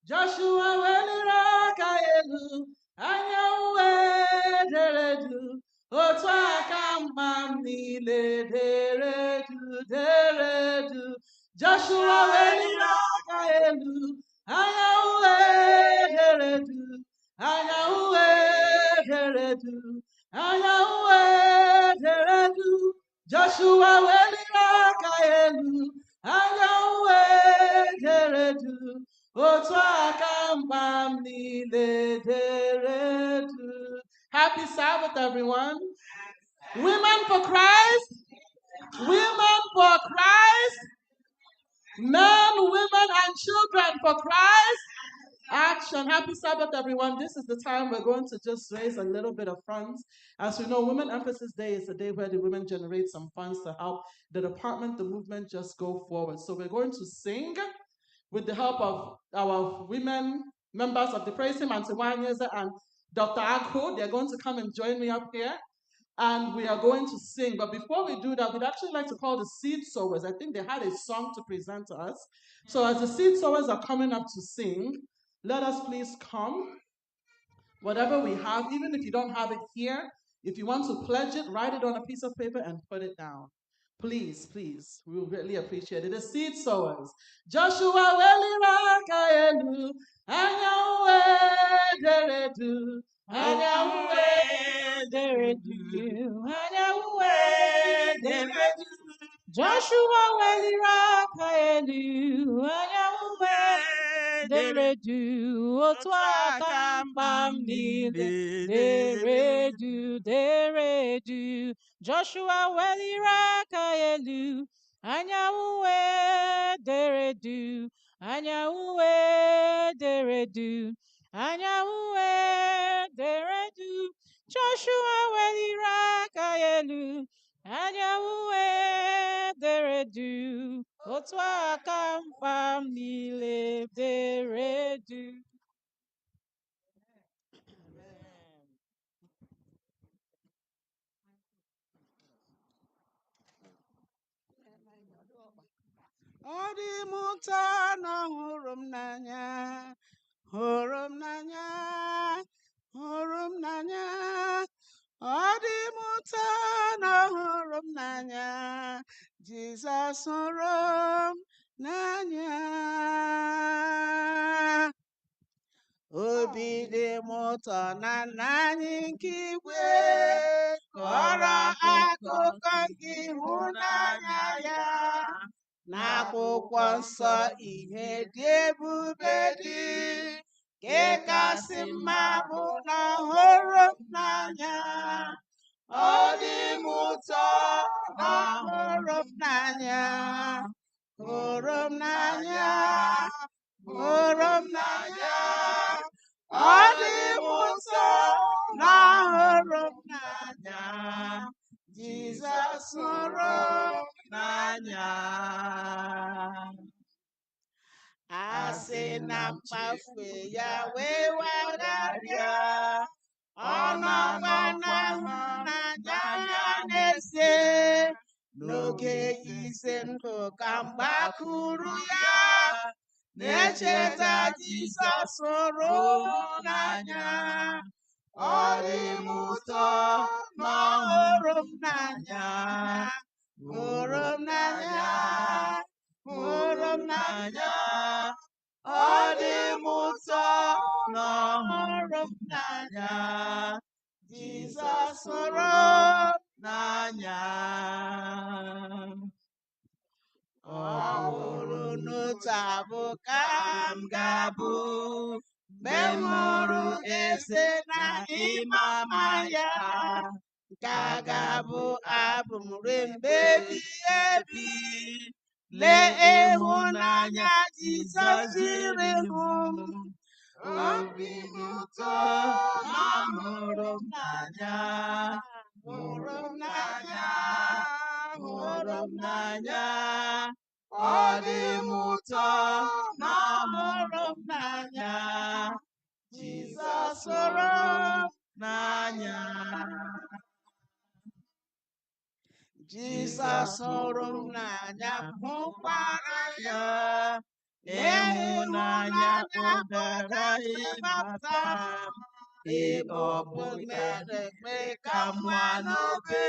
I: Joshua weliri aka elu anyanwụ dere du otu aka mma m niile dere du Joshua weliri aka elu anyanwụ dere du dere du dere du Joshua weliri aka elu anyanwụ dere du otu aka mba m niile dere du. Happy Sabbath, everyone. Women for Christ. Women for Christ. Men, women, and children for Christ. Action. Happy Sabbath, everyone. This is the time we're going to just raise a little bit of funds. As we know, Women Emphasis Day is the day where the women generate some funds to help the department, the movement just go forward. So we're going to sing with the help of our women members of the praise team, Auntie Wanyeza and Dr. Agho. They're going to come and join me up here. And we are going to sing. But before we do that, we'd actually like to call the seed sowers. I think they had a song to present to us. So as the seed sowers are coming up to sing, let us please come. Whatever we have, even if you don't have it here, if you want to pledge it, write it on a piece of paper and put it down. Please, please, we will greatly appreciate it. The seed sowers. Joshua weliraka elu, anyanwụ dere du, anyanwụ dere du, anyanwụ dere du. Joshua weliraka elu, anyanwụ dere du, otu aka mba m niile dere du. Joshua weliraka elu, anyanwụ dere du, anyanwụ dere du, anyanwụ dere du. Joshua weliraka elu, anyanwụ dere du, otu aka mba m niile dere du.
D: Ọ dị m
J: ụtọ na ọ hụrụ m n'anya, hụrụ m n'anya, hụrụ m n'anya. Ọ dị m ụtọ na ọ hụrụ m n'anya, Jizọs hụrụ m n'anya. Obi dị m ụtọ na nna anyị nke igwe kọrọ akụkọ nke ịhụnanya ya n'akwụkwọ nsọ. Ihe dị ebube dị nke kasị mma bụ na ọ hụrụ m n'anya. Ọ dị m ụtọ na ọ hụrụ m n'anya, hụrụ m n'anya, hụrụ m n'anya. Ọ dị m ụtọ na ọ hụrụ m n'anya, Jizọs hụrụ m n'anya. A sị na mkpafe ya wee wagharịa, ọ nọkwa na ịhụnanya ya n'ezie. N'oge ize ndụ ka m gbakụrụ ya, na-echeta Jizọs hụrụ m n'anya. Ọ dị m ụtọ na ọ hụrụ m n'anya, hụrụ m n'anya, hụrụ m n'anya. Ọ dị m ụtọ na ọ hụrụ m n'anya, Jizọs hụrụ m n'anya. Ọ bụrụ n'otu abụ ka m ga-abụ mgbe m hụrụ eze na ịma mma ya, nke a ga-abụ abụ m ruo mgbe ebighị ebi. Lee ịhụnanya Jizọs jiri hụ m, obi dị ụtọ na ọ hụrụ m n'anya, hụrụ m n'anya, hụrụ m n'anya. Ọ dị m ụtọ na ọ hụrụ m n'anya, Jizọs hụrụ m n'anya. Jizọs hụrụ m n'anya, hụkwara ya. Ịhụnanya kpọbara ịgbapụta m, ebe ọ bụ mere ekpe ka m nwa n'obe.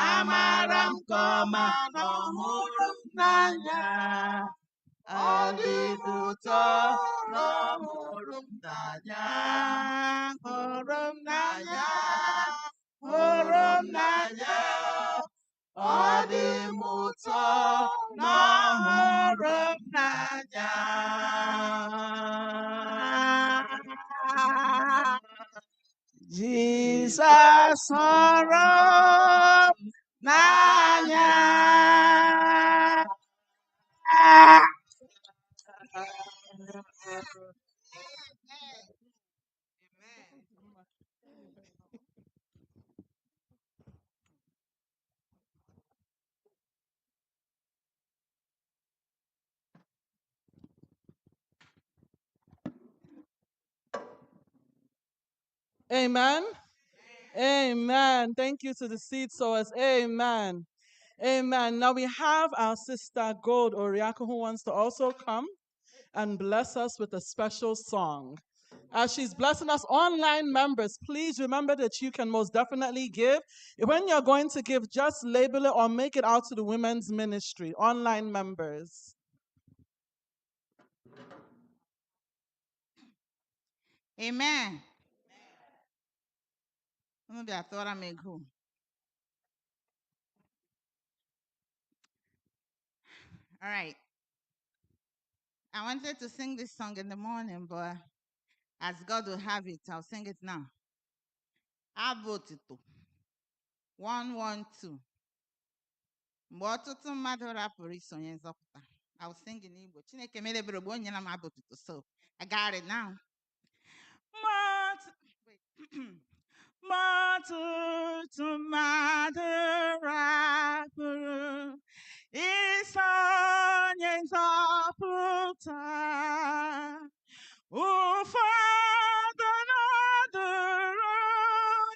J: Amara m nke ọma na ọ hụrụ m n'anya. Ọ dị m ụtọ na ọ hụrụ m n'anya, hụrụ m n'anya, hụrụ m n'anya. Ọ dị m ụtọ na ọ hụrụ m n'anya. Jizọs hụrụ m n'anya.
I: Amen. Amen. Thank you to the seed sowers. Amen. Amen. Now we have our sister Gold Oriako who wants to also come and bless us with a special song. As she's blessing us, online members, please remember that you can most definitely give. When you're going to give, just label it or make it out to the women's ministry, online members.
F: Amen. Maybe I thought I may go. All right. I wanted to sing this song in the morning, but as God will have it, I'll sing it now. Abotito 112. Mgbe ọtụtụ mmadụ rapụrụ isonye nzọpụta. I'll sing in Igbo. Chineke mere ebere bụ onye na m abotito, so I got it now. Ọtụtụ mmadụ rapụrụ isonye nzọpụta. Ụfọdụ nọdụrụ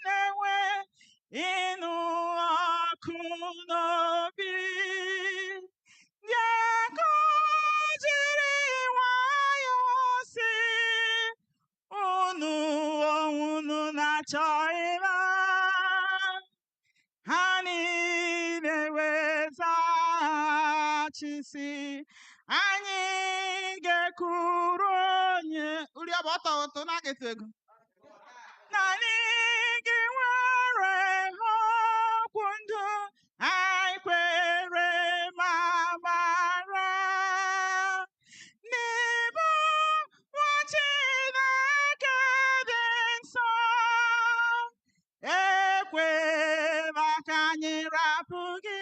F: na-enwe ịnụ ọkụ n'obi. chisi anyị ga-ekwuru onye uri ọ bụ ọtọ ụtọ na-agịtụ ego naanị gị nwere okwu ndụ anyị kwere ma mara n'ịbụ nwa Chineke dị nsọ ekwela ka anyị rapụ gị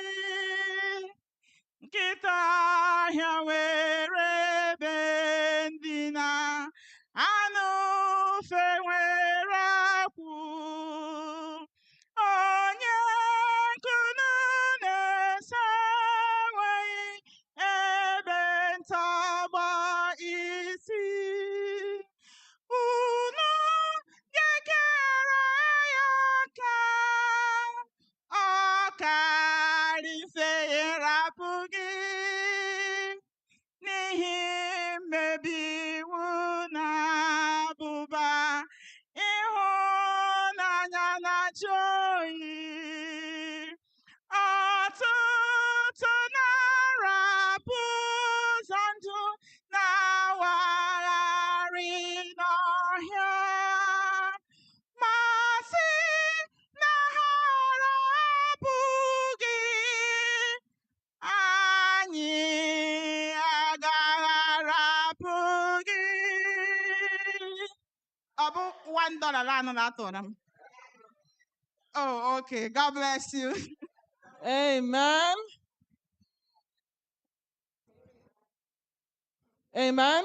F: nkịta ọhịa nwere ebe ndina anụ ufe nwere akwụ onye nkunu na-eso enweghị ebe ntọgbọ isi unu ga-ekere ya ọ karịsịa ịrapụ gị n'ihi mmebi iwu na abụba ịhụnanya na-ajụ oyi ọtụtụ na-arapụ ụzọ ndụ na-awagharị n'ọhịa masị na ha arapụghị anyị agaghị arapụ gị ọ bụ $1 anụ na-atụra m oh okay God bless you
I: Amen. Amen.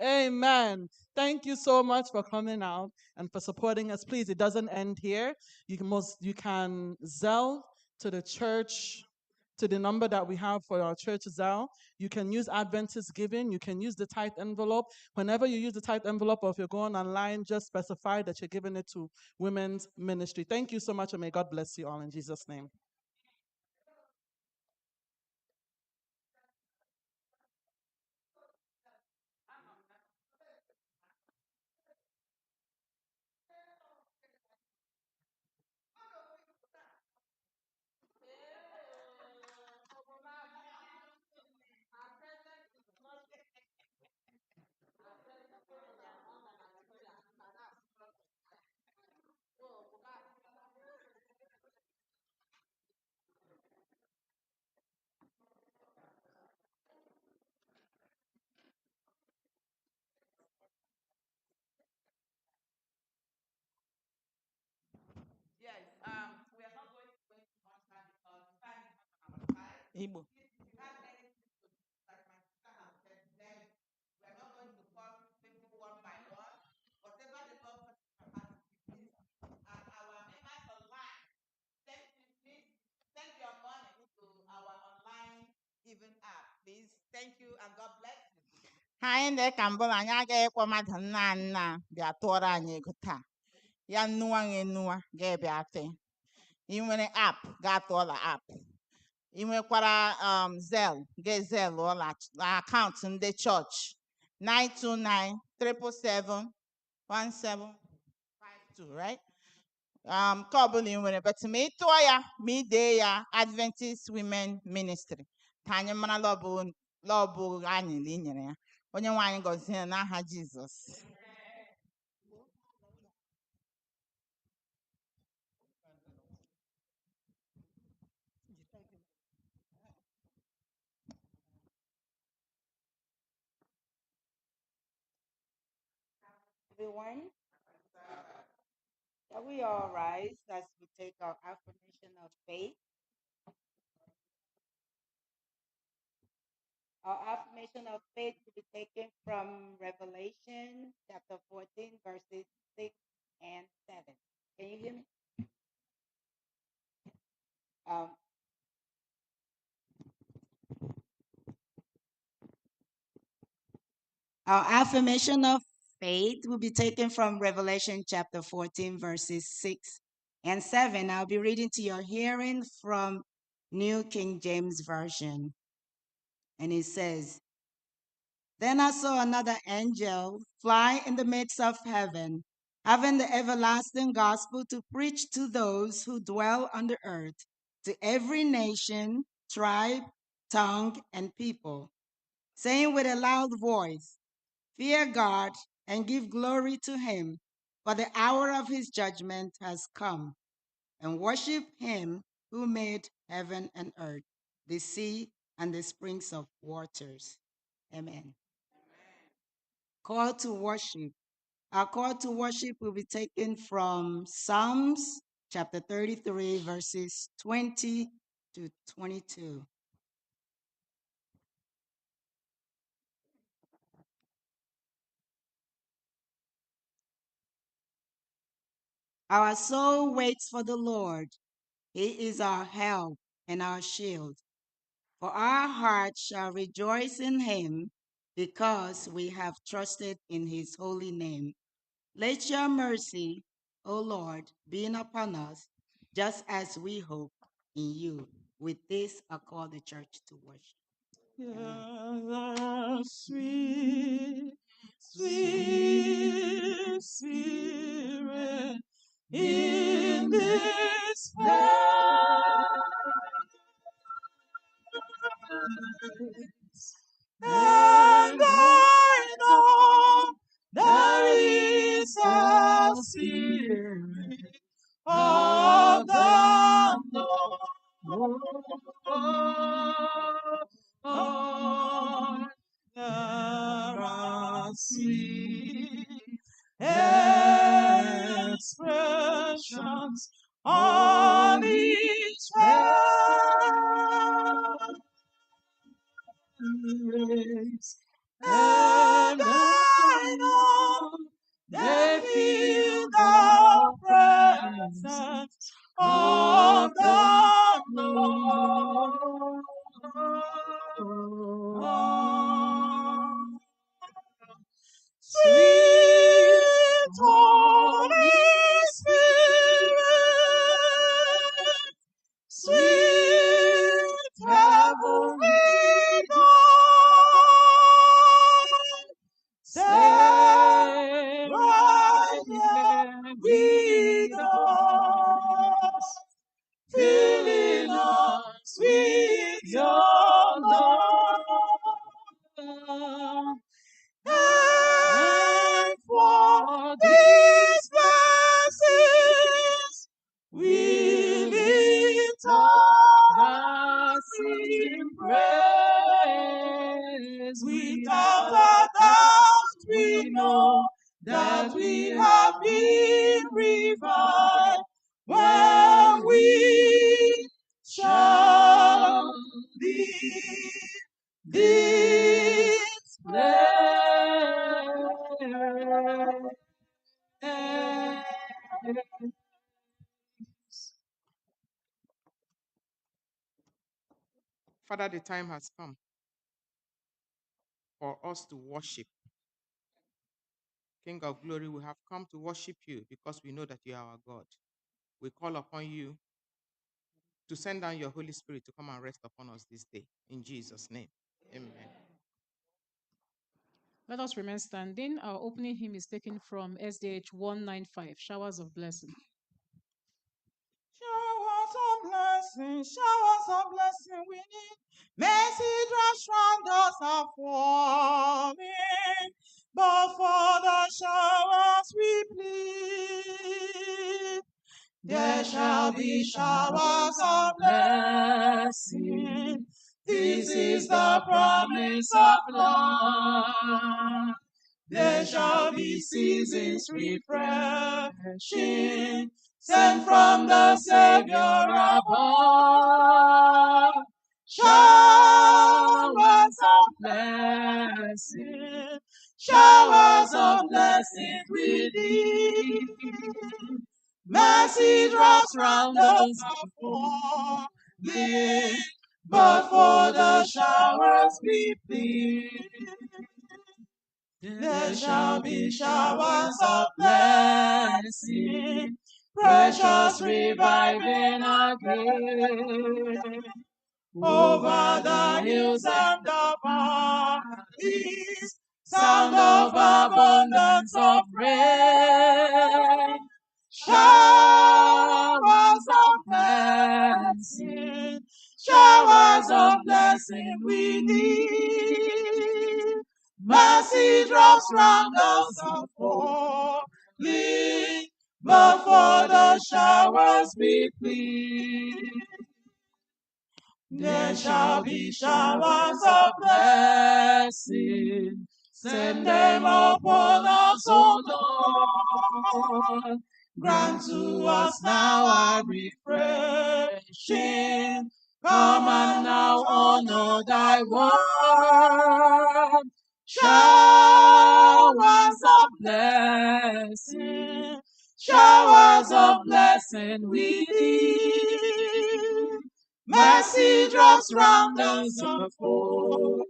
I: Amen. Thank you so much for coming out and for supporting us. Please, it doesn't end here. You can Zelle to the church, to the number that we have for our church Zelle. You can use Adventist giving. You can use the tithe envelope. Whenever you use the tithe envelope, or if you're going online, just specify that you're giving it to women's ministry. Thank you so much, and may God bless you all in Jesus' name.
F: Yes, we are not going to wait much time because time is not on our side.
I: Igbo.
F: If you have anything to like my sister has said, then we are not going to call people one by one. Whatever the Lord has capacity, please. And our members online, please send your money into our online giving app, please. Thank you and God bless you.
J: anyị na-eka mbụ na anyị agaghị ịkpọ mmadụ nna nna bịa tụọrọ anyị ego taa ya nnuwa nwe nnuwa ga-ebịa tee ị nwere app ga-atụọla app ị nwekwara Zelle ga-Zelle ụlọ akaụntụ ndị chọọchị 929-777-1752 right nke ọbụla ị nwere but ma ị tụọ ya ma ị dee ya Adventist Women Ministry ka anyị mara lọbụ anyị na ị nyere ya onye nwe anyị gọzie n'aha Jizọs
C: Everyone, shall we all rise as we take our affirmation of faith? Our affirmation of faith will be taken from Revelation chapter 14, verses 6 and 7. Can you hear me? Our affirmation of faith will be taken from Revelation chapter 14, verses 6 and 7. I'll be reading to your hearing from New King James Version. And it says, Then I saw another angel fly in the midst of heaven, having the everlasting gospel to preach to those who dwell on the earth, to every nation, tribe, tongue, and people, saying with a loud voice, Fear God and give glory to him, for the hour of his judgment has come, and worship him who made heaven and earth, the sea, and the springs of waters. Amen. Call to worship. Our call to worship will be taken from Psalms chapter 33, verses 20 to 22. Our soul waits for the Lord. He is our help and our shield. For our heart shall rejoice in him, because we have trusted in his holy name. Let your mercy, O Lord, be upon us, just as we hope in you. With this, I call the church to worship.
I: Sweet, sweet Spirit in this place. And I know there is a spirit of the Lord. There are sweet expressions on each face. And I know they feel the presence of the Lord. Sweet Holy Spirit, sweet heavenly dove, stay right here with us, filling us with your love. And for these blessings, we lift our in praise. Without a doubt, we know that we have been revived when we shall leave this place.
K: Father, the time has come for us to worship. King of glory, we have come to worship you because we know that you are our God. We call upon you to send down your Holy Spirit to come and rest upon us this day. In Jesus' name, amen.
L: Let us remain standing. Our opening hymn is taken from SDH 195, Showers of Blessing.
I: Showers of blessing we need. Mercy drops round us are falling, but for the showers we plead. There shall be showers of blessing. This is the promise of God. There shall be seasons refreshing, sent from the Savior above. Showers of blessing, showers of blessing we need. Mercy drops round us are falling, but for the showers we plead. There shall be showers of blessing, precious reviving again. Over the hills and the valleys, sound of abundance of rain. Showers of blessing, showers showers of blessing we need. Mercy drops round us are falling, but for the showers we plead. There shall be showers of blessing, send them upon us, O Lord. Grant to us now our refreshing. Come and now honor thy word. Showers of blessing, showers of blessing we need. Mercy drops round us are falling,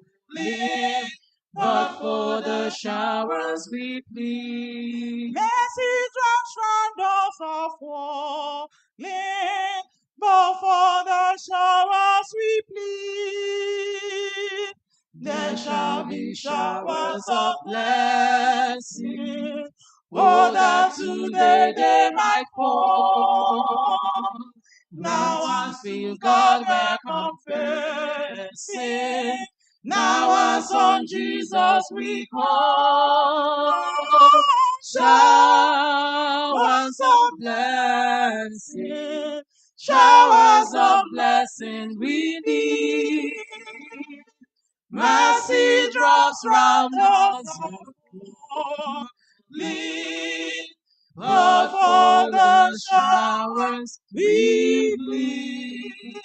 I: but for the showers we plead. Mercy drops round us are falling, but for the showers we plead. There shall be showers of blessing, oh, that today they might fall. Now as we God we're confessing, now as on Jesus we call. Showers of blessing, showers of blessing we need. Mercy drops round us, but for the showers we plead.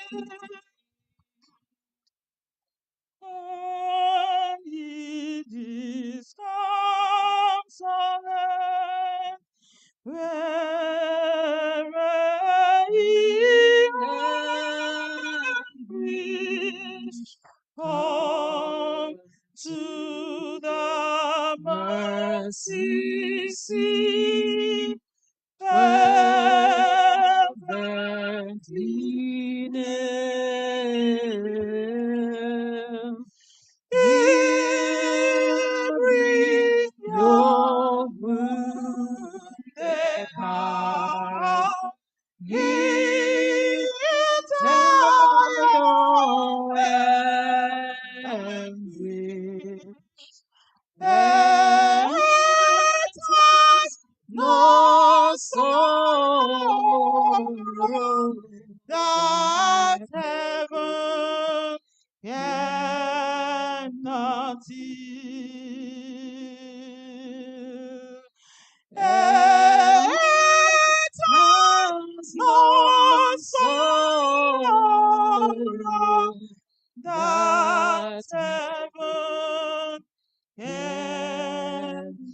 I: When ye disconsolate, where ye anguish, come to the mercy seat, fervently kneel. Here breathe your wounded heart. Here tell your anguish. There has no sorrow that heaven cannot heal. It has no sorrow that heaven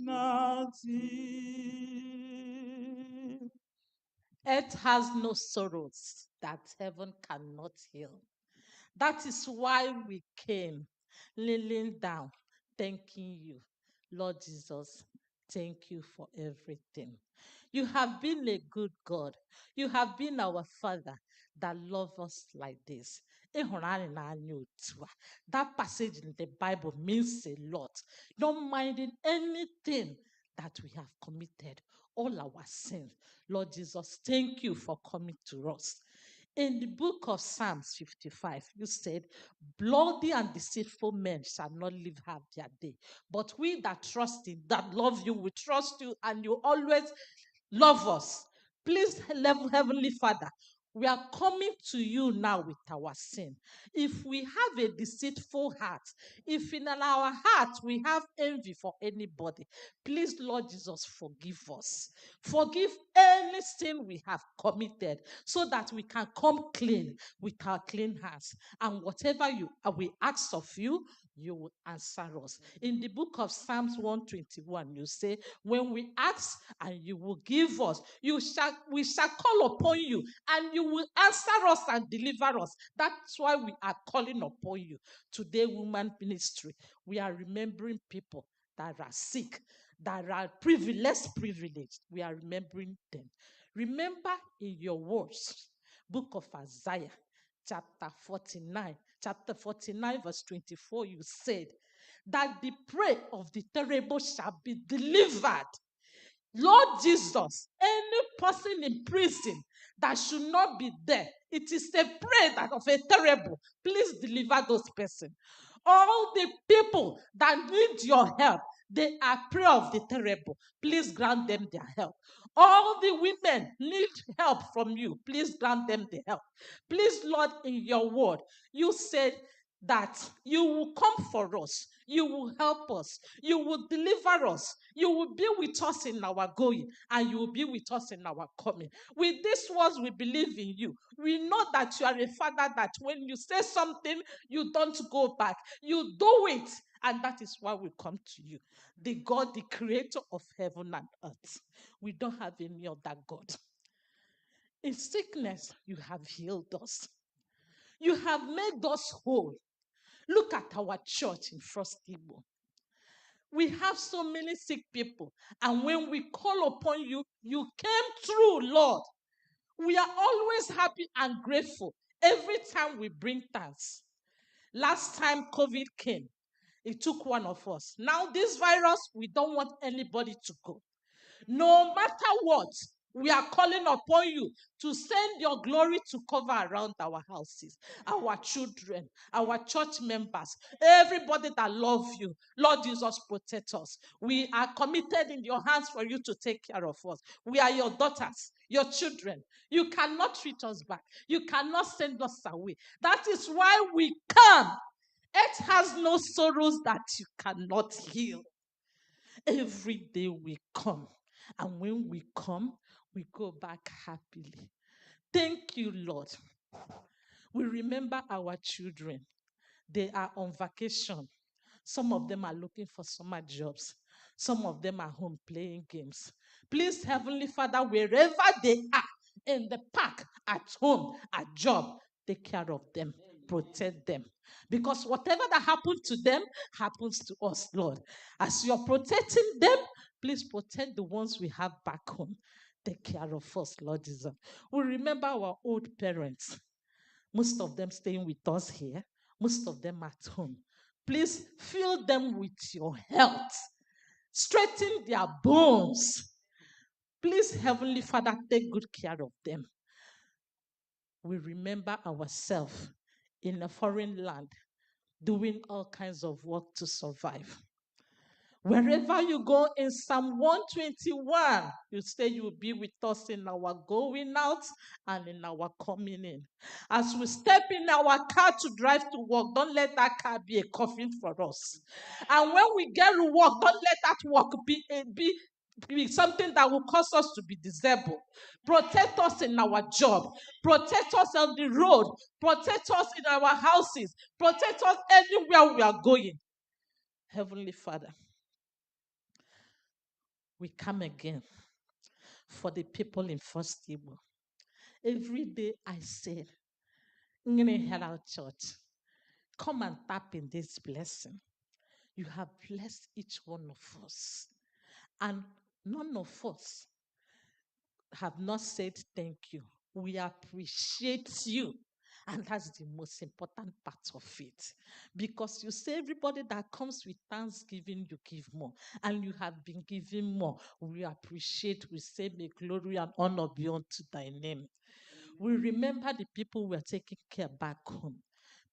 I: cannot heal.
M: Earth has no sorrows that heaven cannot heal. That is why we came, kneeling down, thanking you. Lord Jesus, thank you for everything. You have been a good God. You have been our Father that loves us like this. That passage in the Bible means a lot. Don't mind anything that we have committed, all our sins. Lord Jesus, thank you for coming to us. In the book of Psalms 55, you said, bloody and deceitful men shall not live half their day. But we that trust in, that love you, we trust you, and you always love us. Please, Heavenly Father, we are coming to you now with our sin. If we have a deceitful heart, if in our heart we have envy for anybody, please, Lord Jesus, forgive us. Forgive any sin we have committed so that we can come clean with our clean hands. And whatever we ask of you, you will answer us. In the book of Psalms 121, you say, when we ask and you will give us, we shall call upon you and you will answer us and deliver us. That's why we are calling upon you. Today, Women Ministry, we are remembering people that are sick, that are less privileged. We are remembering them. Remember in your words, book of Isaiah, chapter 49, verse 24, you said that the prey of the terrible shall be delivered. Lord Jesus, any person in prison that should not be there. It is a prey that of a terrible. Please deliver those persons. All the people that need your help, they are prey of the terrible. Please grant them their help. All the women need help from you. Please grant them the help. Please, Lord, in your word, you said that you will come for us, you will help us, you will deliver us, you will be with us in our going, and you will be with us in our coming. With these words, we believe in you. We know that you are a father that when you say something, you don't go back. You do it. And that is why we come to you, the God, the creator of heaven and earth. We don't have any other God. In sickness, you have healed us. You have made us whole. Look at our church in First Igbo. We have so many sick people. And when we call upon you, you came through, Lord. We are always happy and grateful every time we bring thanks. Last time COVID came, it took one of us. Now this virus, we don't want anybody to go. No matter what, we are calling upon you to send your glory to cover around our houses, our children, our church members, everybody that loves you. Lord Jesus, protect us. We are committed in your hands for you to take care of us. We are your daughters, your children. You cannot treat us back. You cannot send us away. That is why we come. It has no sorrows that you cannot heal. Every day we come. And when we come, we go back happily. Thank you, Lord. We remember our children. They are on vacation. Some of them are looking for summer jobs. Some of them are home playing games. Please, Heavenly Father, wherever they are, in the park, at home, at job, take care of them, protect them. Because whatever that happened to them happens to us, Lord. As you're protecting them, please protect the ones we have back home. Take care of us, Lord Jesus. We remember our old parents. Most of them staying with us here, most of them at home. Please fill them with your health. Straighten their bones. Please, Heavenly Father, take good care of them. We remember ourselves in a foreign land doing all kinds of work to survive. Wherever you go in Psalm 121, you say you will be with us in our going out and in our coming in. As we step in our car to drive to work, don't let that car be a coffin for us. And when we get to work, don't let that work be something that will cause us to be disabled. Protect us in our job. Protect us on the road. Protect us in our houses. Protect us anywhere we are going. Heavenly Father, we come again for the people in First Igbo. Every day I said, Herald Church, come and tap in this blessing. You have blessed each one of us. And none of us have not said thank you. We appreciate you. And that's the most important part of it. Because you say everybody that comes with thanksgiving, you give more. And you have been giving more. We appreciate, we say, may glory and honor be unto thy name. We remember the people we are taking care back home.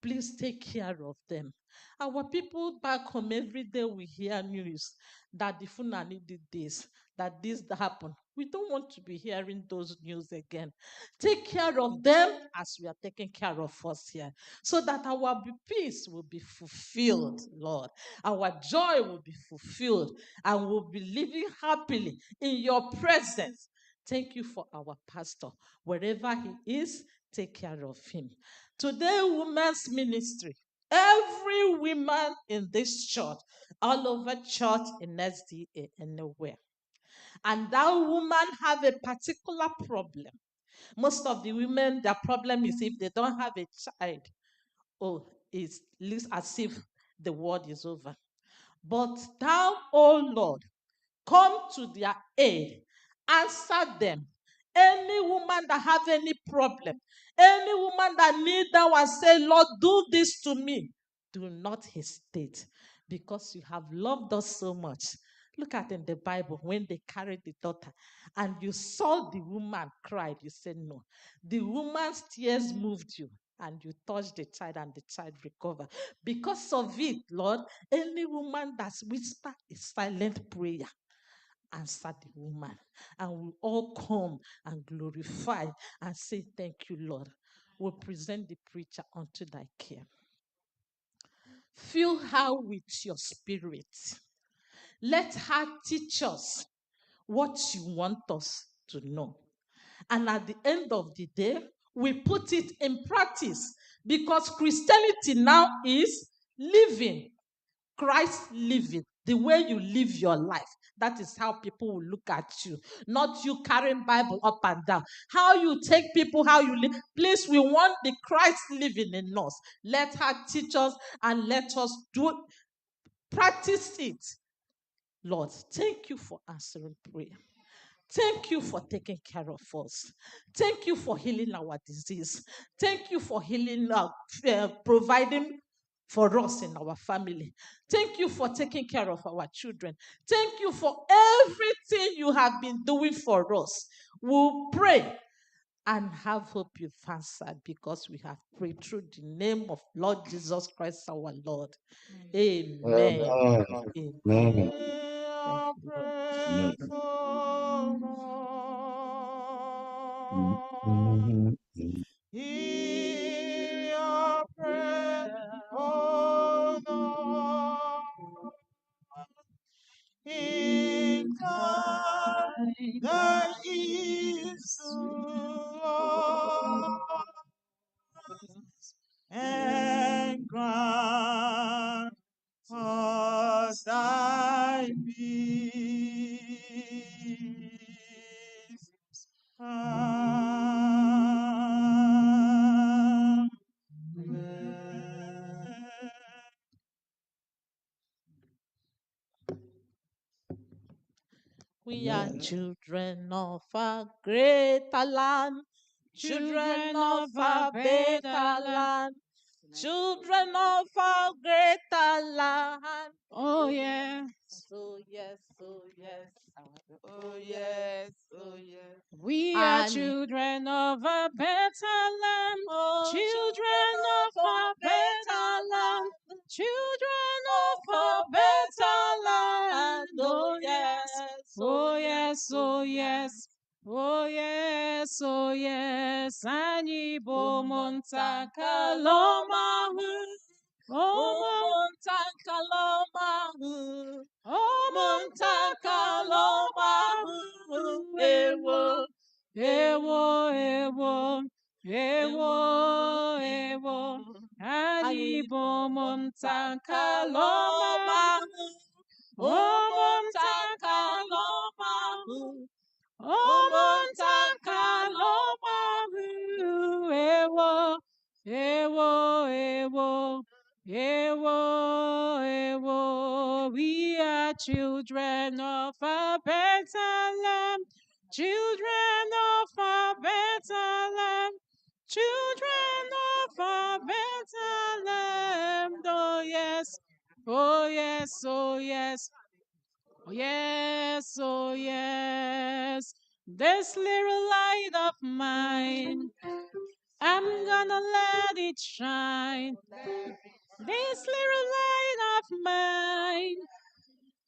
M: Please take care of them. Our people back home, every day we hear news that the Fulani did this, that this happened. We don't want to be hearing those news again. Take care of them as we are taking care of us here, so that our peace will be fulfilled, Lord. Our joy will be fulfilled, and we'll be living happily in your presence. Thank you for our pastor. Wherever he is, take care of him. Today, women's ministry. Every woman in this church, all over church in SDA, anywhere. And that woman have a particular problem. Most of the women, their problem is if they don't have a child, oh, it looks as if the world is over. But thou, oh Lord, come to their aid, answer them. Any woman that have any problem, any woman that need thou and say, Lord, do this to me, do not hesitate, because you have loved us so much Look at in the Bible when they carried the daughter and you saw the woman cried, you said, no. The woman's tears moved you and you touched the child and the child recovered. Because of it, Lord, any woman that's whisper a silent prayer, answer the woman. And we all come and glorify and say, thank you, Lord. We'll present the preacher unto thy care. Fill her with your spirit. Let her teach us what you want us to know. And at the end of the day, we put it in practice because Christianity now is living. Christ living. The way you live your life. That is how people will look at you. Not you carrying Bible up and down. How you take people, how you live. Please, we want the Christ living in us. Let her teach us and let us practice it. Lord, thank you for answering prayer. Thank you for taking care of us. Thank you for healing our disease. Thank you for healing, providing for us in our family. Thank you for taking care of our children. Thank you for everything you have been doing for us. We'll pray and have hope you've answered because we have prayed through the name of Lord Jesus Christ our Lord. Amen. Amen. Thank you.
K: Hear your prayer, oh Lord. Incline thy ears to us and grant us thy peace. Amen.
M: We are children of a greater land, children of a better land, children of a greater land.
E: Oh, yeah.
M: So yes, so yes.
F: Oh, yes. Oh, yes.
E: We are
M: And
E: children of a better land, children of a better land, children of a better land. Oh yes, oh yes, oh yes, oh yes, oh yes. Anyị bụ ụmụnta Kalọmahụ,
M: ụmụnta Kalọmahụ,
E: ụmụnta Kalọmahụ,
M: ewo,
E: ewo, ewo, ewo, ewo. Anyị bụ ụmụnta Kalọmahụ, ụmụnta Kalọmahụ, ụmụnta Kalọmahụ, ewo, ewo, ewo, ewo, ewo. We are children of a better land, children of a better land, children of a better land. Oh yes, oh yes, oh yes, oh yes, oh yes. This little light of mine, I'm gonna let it shine. This little light of mine,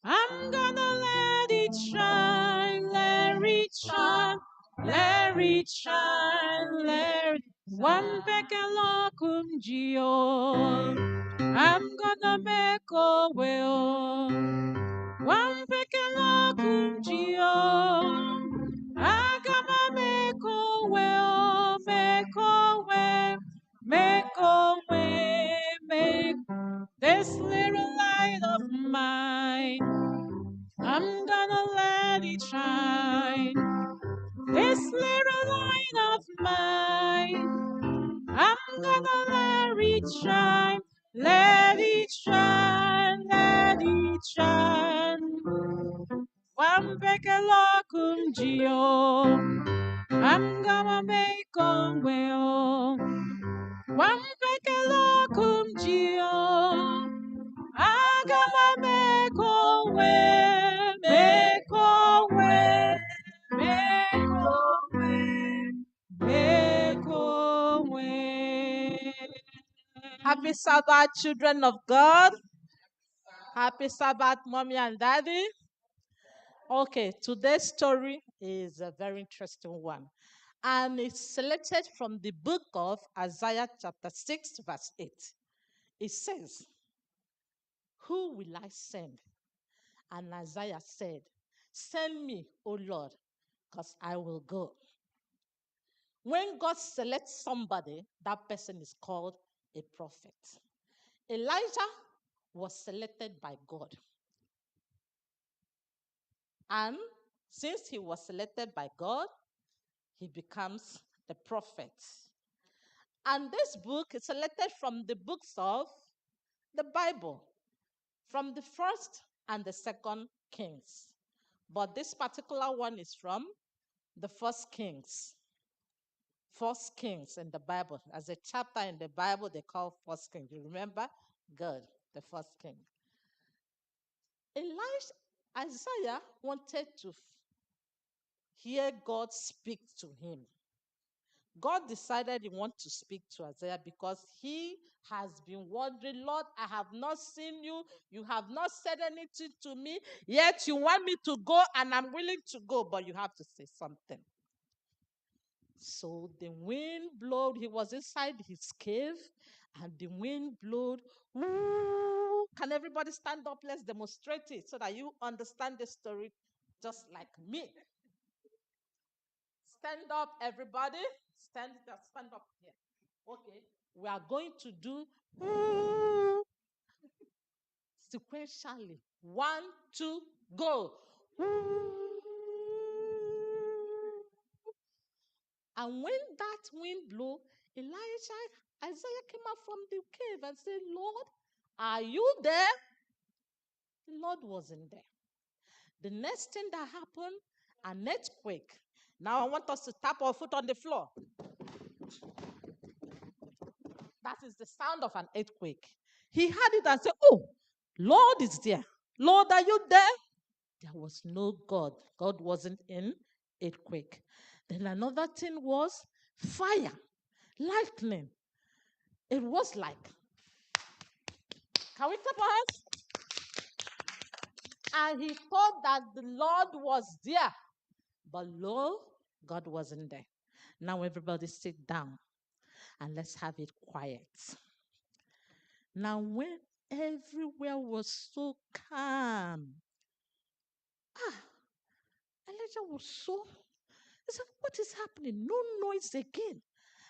E: I'm gonna let it shine, let it shine, let it shine, let it. One pekelocum geo, I'm gonna make a will. One pekelocum geo, I'm gonna make a will, make a way, make a way, make this little light of mine. I'm gonna let it shine. This little light of mine, I'm gonna let it shine. Let it shine, let it shine. Wampekelocum geo, I'm gonna make a will. Wampekelocum geo, I'm gonna make a way,
I: Happy Sabbath, children of God. Happy Sabbath, mommy and daddy. Okay, today's story is a very interesting one. And it's selected from the book of Isaiah, chapter 6, verse 8. It says, "Who will I send?" And Isaiah said, "Send me, O Lord, because I will go." When God selects somebody, that person is called a prophet. Elijah was selected by God. And since he was selected by God, he becomes the prophet. And this book is selected from the books of the Bible, from the first and the second Kings. But this particular one is from the first Kings. First Kings in the Bible. As a chapter in the Bible, they call First Kings. You remember? Good, the first king. Isaiah wanted to hear God speak to him. God decided he wanted to speak to Isaiah because he has been wondering, "Lord, I have not seen you. You have not said anything to me. Yet you want me to go, and I'm willing to go, but you have to say something." So the wind blew. He was inside his cave, and the wind blew. Woo! Can everybody stand up? Let's demonstrate it so that you understand the story just like me. Stand up, everybody. Stand up here. Okay. We are going to do sequentially. 1, 2, go. And when that wind blew, Isaiah came out from the cave and said, "Lord, are you there?" The Lord wasn't there. The next thing that happened, an earthquake. Now I want us to tap our foot on the floor. That is the sound of an earthquake. He had it and said, "Oh, Lord is there. Lord, are you there?" There was no God. God wasn't in earthquake. Then another thing was fire, lightning. It was like, can we clap our hands? And he thought that the Lord was there. But lo, God wasn't there. Now everybody sit down and let's have it quiet. Now when everywhere was so calm, Elijah was so, he said, "What is happening? No noise again.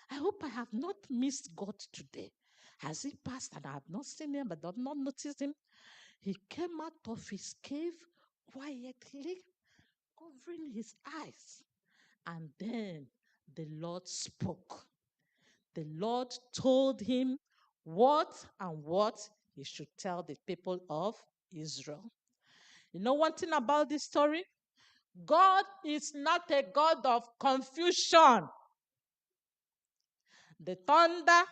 I: I hope I have not missed God today. Has he passed and I have not seen him, but I have not noticed him?" He came out of his cave quietly, covering his eyes. And then the Lord spoke. The Lord told him what and what he should tell the people of Israel. You know one thing about this story? God is not a God of confusion. The thunder,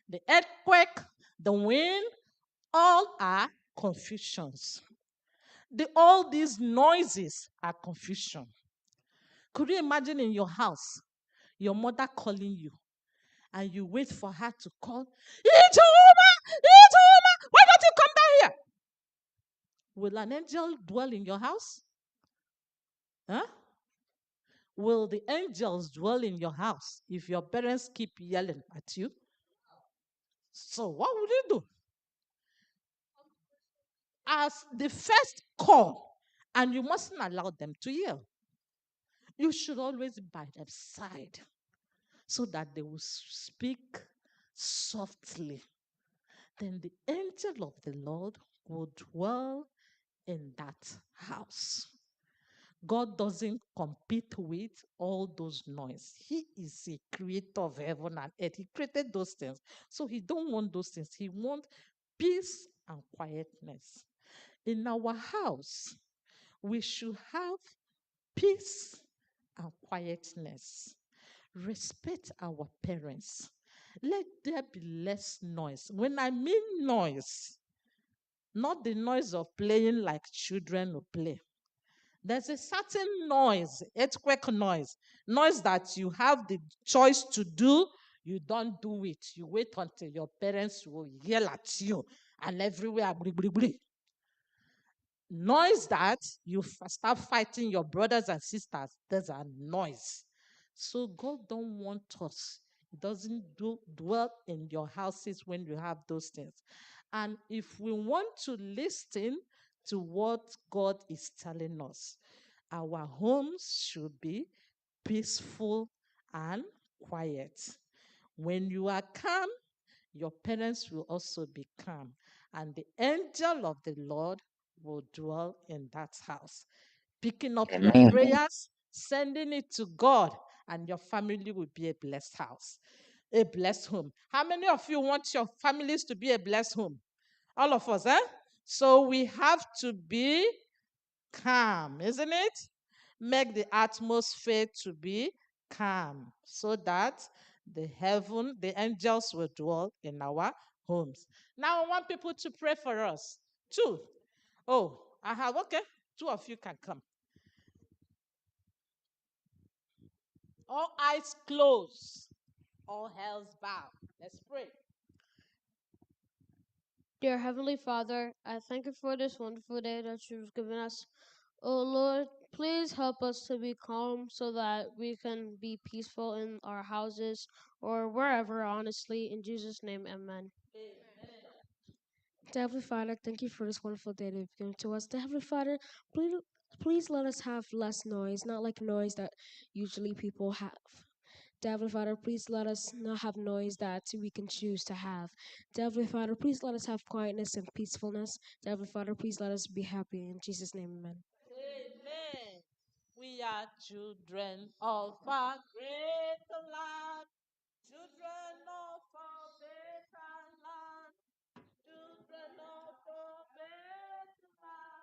I: the earthquake, the wind, all are confusions. All these noises are confusion. Could you imagine in your house, your mother calling you, and you wait for her to call, "Ijeoma, Ijeoma, why don't you come down here?" Will an angel dwell in your house? Huh? Will the angels dwell in your house if your parents keep yelling at you? So what would you do? As the first call, and you mustn't allow them to yell. You should always be by their side so that they will speak softly. Then the angel of the Lord will dwell in that house. God doesn't compete with all those noise. He is a creator of heaven and earth. He created those things. So he don't want those things. He wants peace and quietness. In our house, we should have peace and quietness. Respect our parents. Let there be less noise. When I mean noise, not the noise of playing like children will play. There's a certain noise, earthquake noise that you have the choice to do,
M: You don't do it. You wait until your parents will yell at you and everywhere. Bli, bli, bli. Noise that you start fighting your brothers and sisters, there's a noise. So God don't want us. He doesn't dwell in your houses when you have those things. And if we want to listen to what God is telling us, our homes should be peaceful and quiet. When you are calm, your parents will also be calm, and the angel of the Lord will dwell in that house, picking up your prayers, sending it to God, and your family will be a blessed house, a blessed home. How many of you want your families to be a blessed home? All of us, eh? So we have to be calm, isn't it? Make the atmosphere to be calm so that the angels will dwell in our homes. Now I want people to pray for us. Two. Oh, I have, okay. Two of you can come. All eyes closed. All heads bowed. Let's pray.
H: Dear Heavenly Father, I thank you for this wonderful day that you've given us. Oh Lord, please help us to be calm so that we can be peaceful in our houses or wherever, honestly. In Jesus' name, amen. Dear Heavenly Father, thank you for this wonderful day that you've given to us. Dear Heavenly Father, please let us have less noise, not like noise that usually people have. Dear Heavenly Father, please let us not have noise that we can choose to have. Dear Heavenly Father, please let us have quietness and peacefulness. Dear Heavenly Father, please let us be happy. In Jesus' name, amen.
M: Amen. We are children of our great land, children of our better land, children of our better land.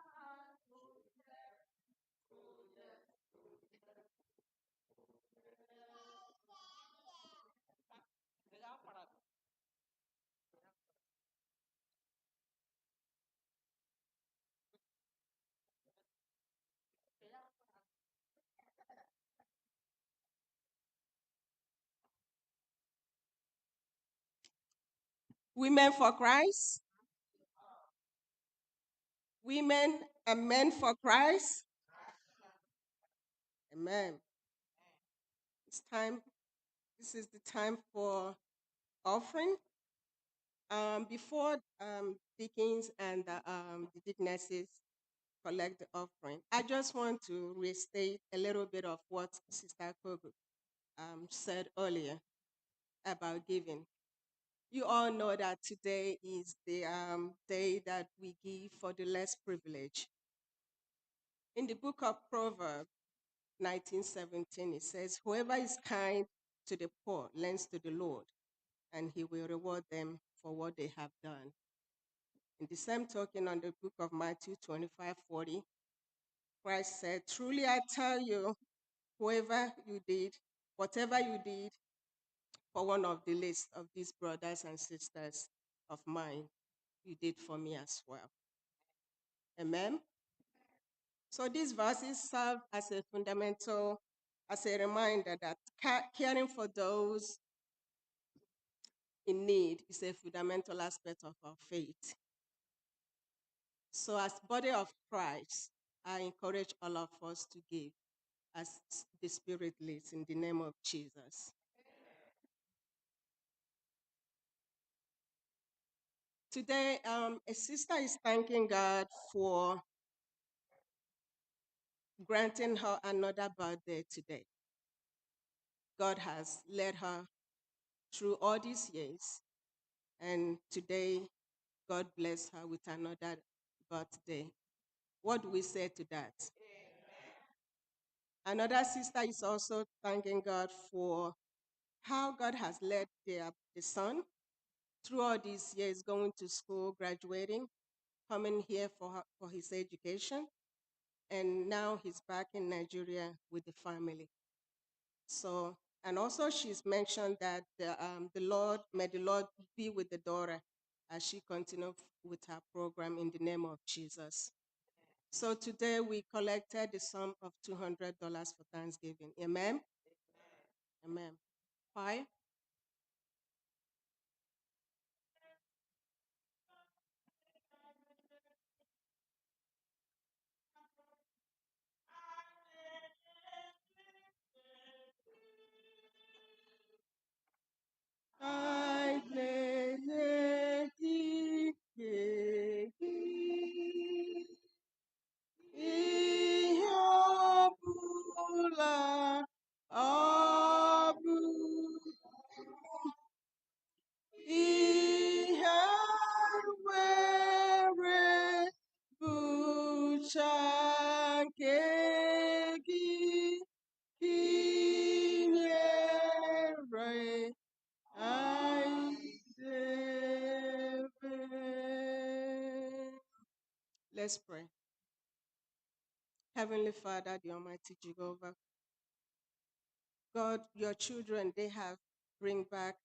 J: Women for Christ. Women and men for Christ. Amen. It's time. This is the time for offering. Before deacons and the deaconesses collect the offering, I just want to restate a little bit of what Sister Kogu said earlier about giving. You all know that today is the day that we give for the less privileged. In the book of Proverbs 19:17, it says, "Whoever is kind to the poor lends to the Lord, and he will reward them for what they have done." In the same token, on the book of Matthew 25:40, Christ said, "Truly I tell you, whatever you did for one of the least of these brothers and sisters of mine, you did for me as well." Amen. So these verses serve as a fundamental, as a reminder that caring for those in need is a fundamental aspect of our faith. So as body of Christ, I encourage all of us to give as the Spirit leads in the name of Jesus. Today, a sister is thanking God for granting her another birthday today. God has led her through all these years, and today, God bless her with another birthday. What do we say to that? Another sister is also thanking God for how God has led the son through all these years, going to school, graduating, coming here for his education, and now he's back in Nigeria with the family. So, and also she's mentioned that may the Lord be with the daughter as she continues with her program in the name of Jesus. So today we collected the sum of $200 for Thanksgiving. Amen? Amen. Why? I play ihe ọbụla ọ bụ ihe nwere bụcha nke gị inyere anyị debe. Let's pray. Heavenly Father, the Almighty Jehovah, God, your children, they have bring back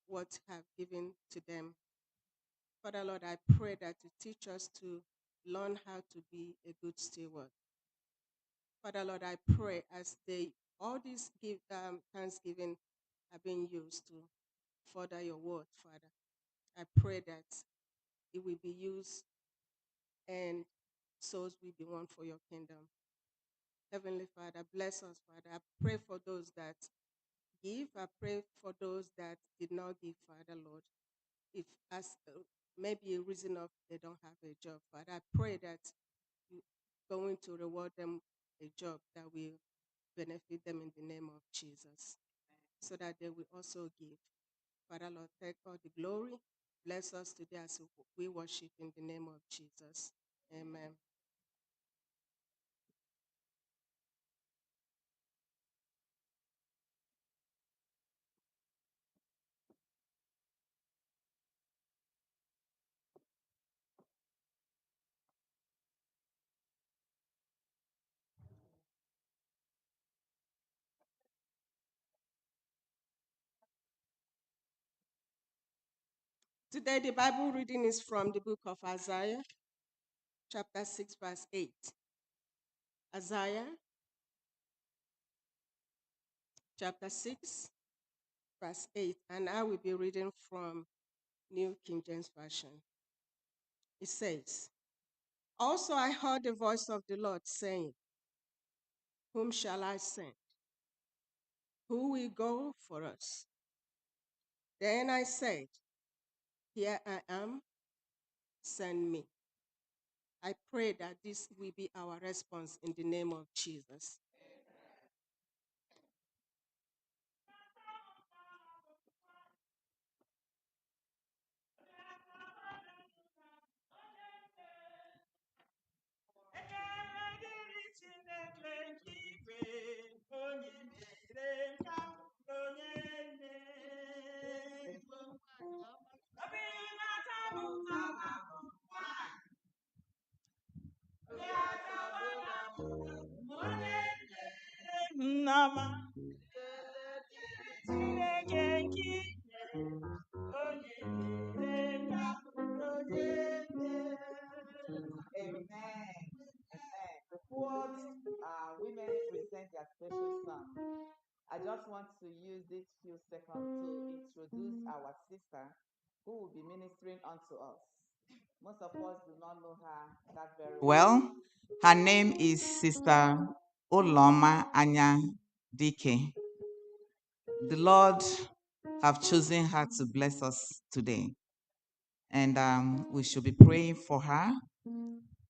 J: what have given to them. Father, Lord, I pray that you teach us to learn how to be a good steward. Father, Lord, I pray as all these thanksgiving are being used to further your word, Father. I pray that it will be used and souls will be won for your kingdom. Heavenly Father, bless us, Father. I pray for those that give. I pray for those that did not give, Father, Lord. If as maybe a reason of they don't have a job, Father, I pray that you're going to reward them a job that will benefit them in the name of Jesus, so that they will also give. Father, Lord, take all the glory. Bless us today as we worship in the name of Jesus. Amen. Today, the Bible reading is from the book of Isaiah, chapter 6, verse 8. Isaiah, chapter 6, verse 8. And I will be reading from New King James Version. It says, "Also I heard the voice of the Lord saying, whom shall I send? Who will go for us? Then I said, here I am, send me." I pray that this will be our response in the name of Jesus.
F: Amen. Before women present their special song, I just want to use this few seconds to introduce our sister who will be ministering unto us. Most of us do not know her that very well. Her name is Sister Oloma Anya Dike. The Lord have chosen her to bless us today. And we should be praying for her.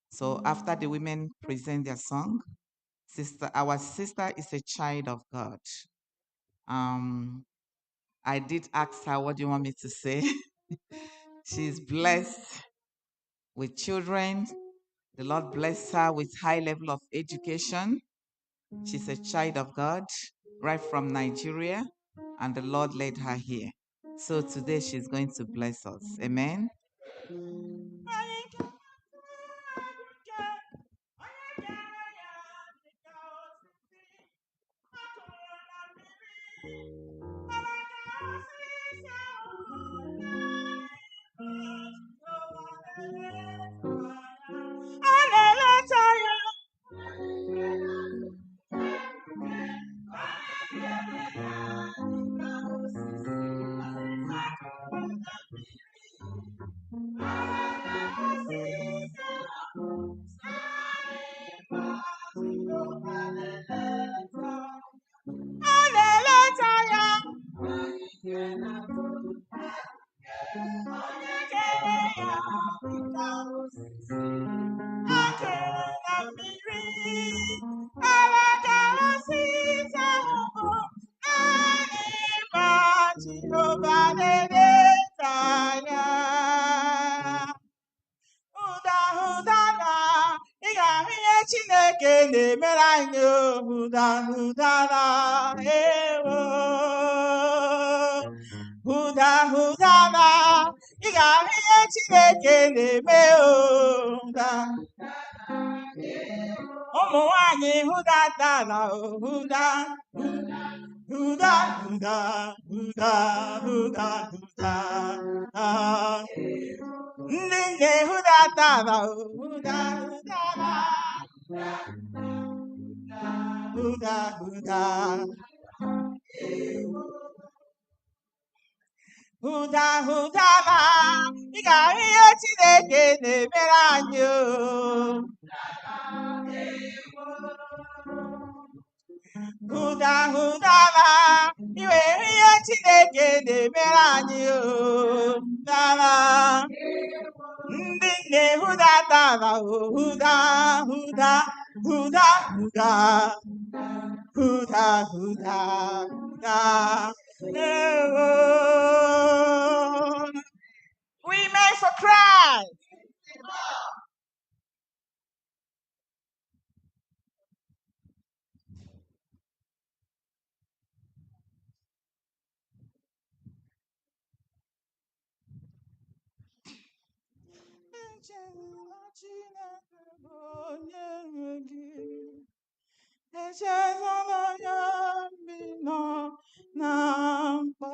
F: So after the women present their song, our sister is a child of God. I did ask her, what do you want me to say? She's blessed with children. The Lord bless her with high level of education. She's a child of God, right from Nigeria, and the Lord led her here. So today she's going to bless us. Amen.
J: Ị ga-ahụ ihe Chineke na-emere anyị hụdahụdara ewo hụdahụdara ị ga-ahụ ihe Chineke na-eme ụda ụmụ nwanyị hụdatara hụda hụda hụda hụda hụda hụda ndị nne hụdatara hụda hụdara hụda hụda hụda hụdara ị ga-ahụ ihe Chineke na-emere anyị hụda hụdara ị nwere ihe Chineke na-emere anyị dara ndị nne hụdatara hụda hụda hụda hụda hụda hụda hụda ewo Women for Christ. Echezọla ya mgbe nọ na mkpa.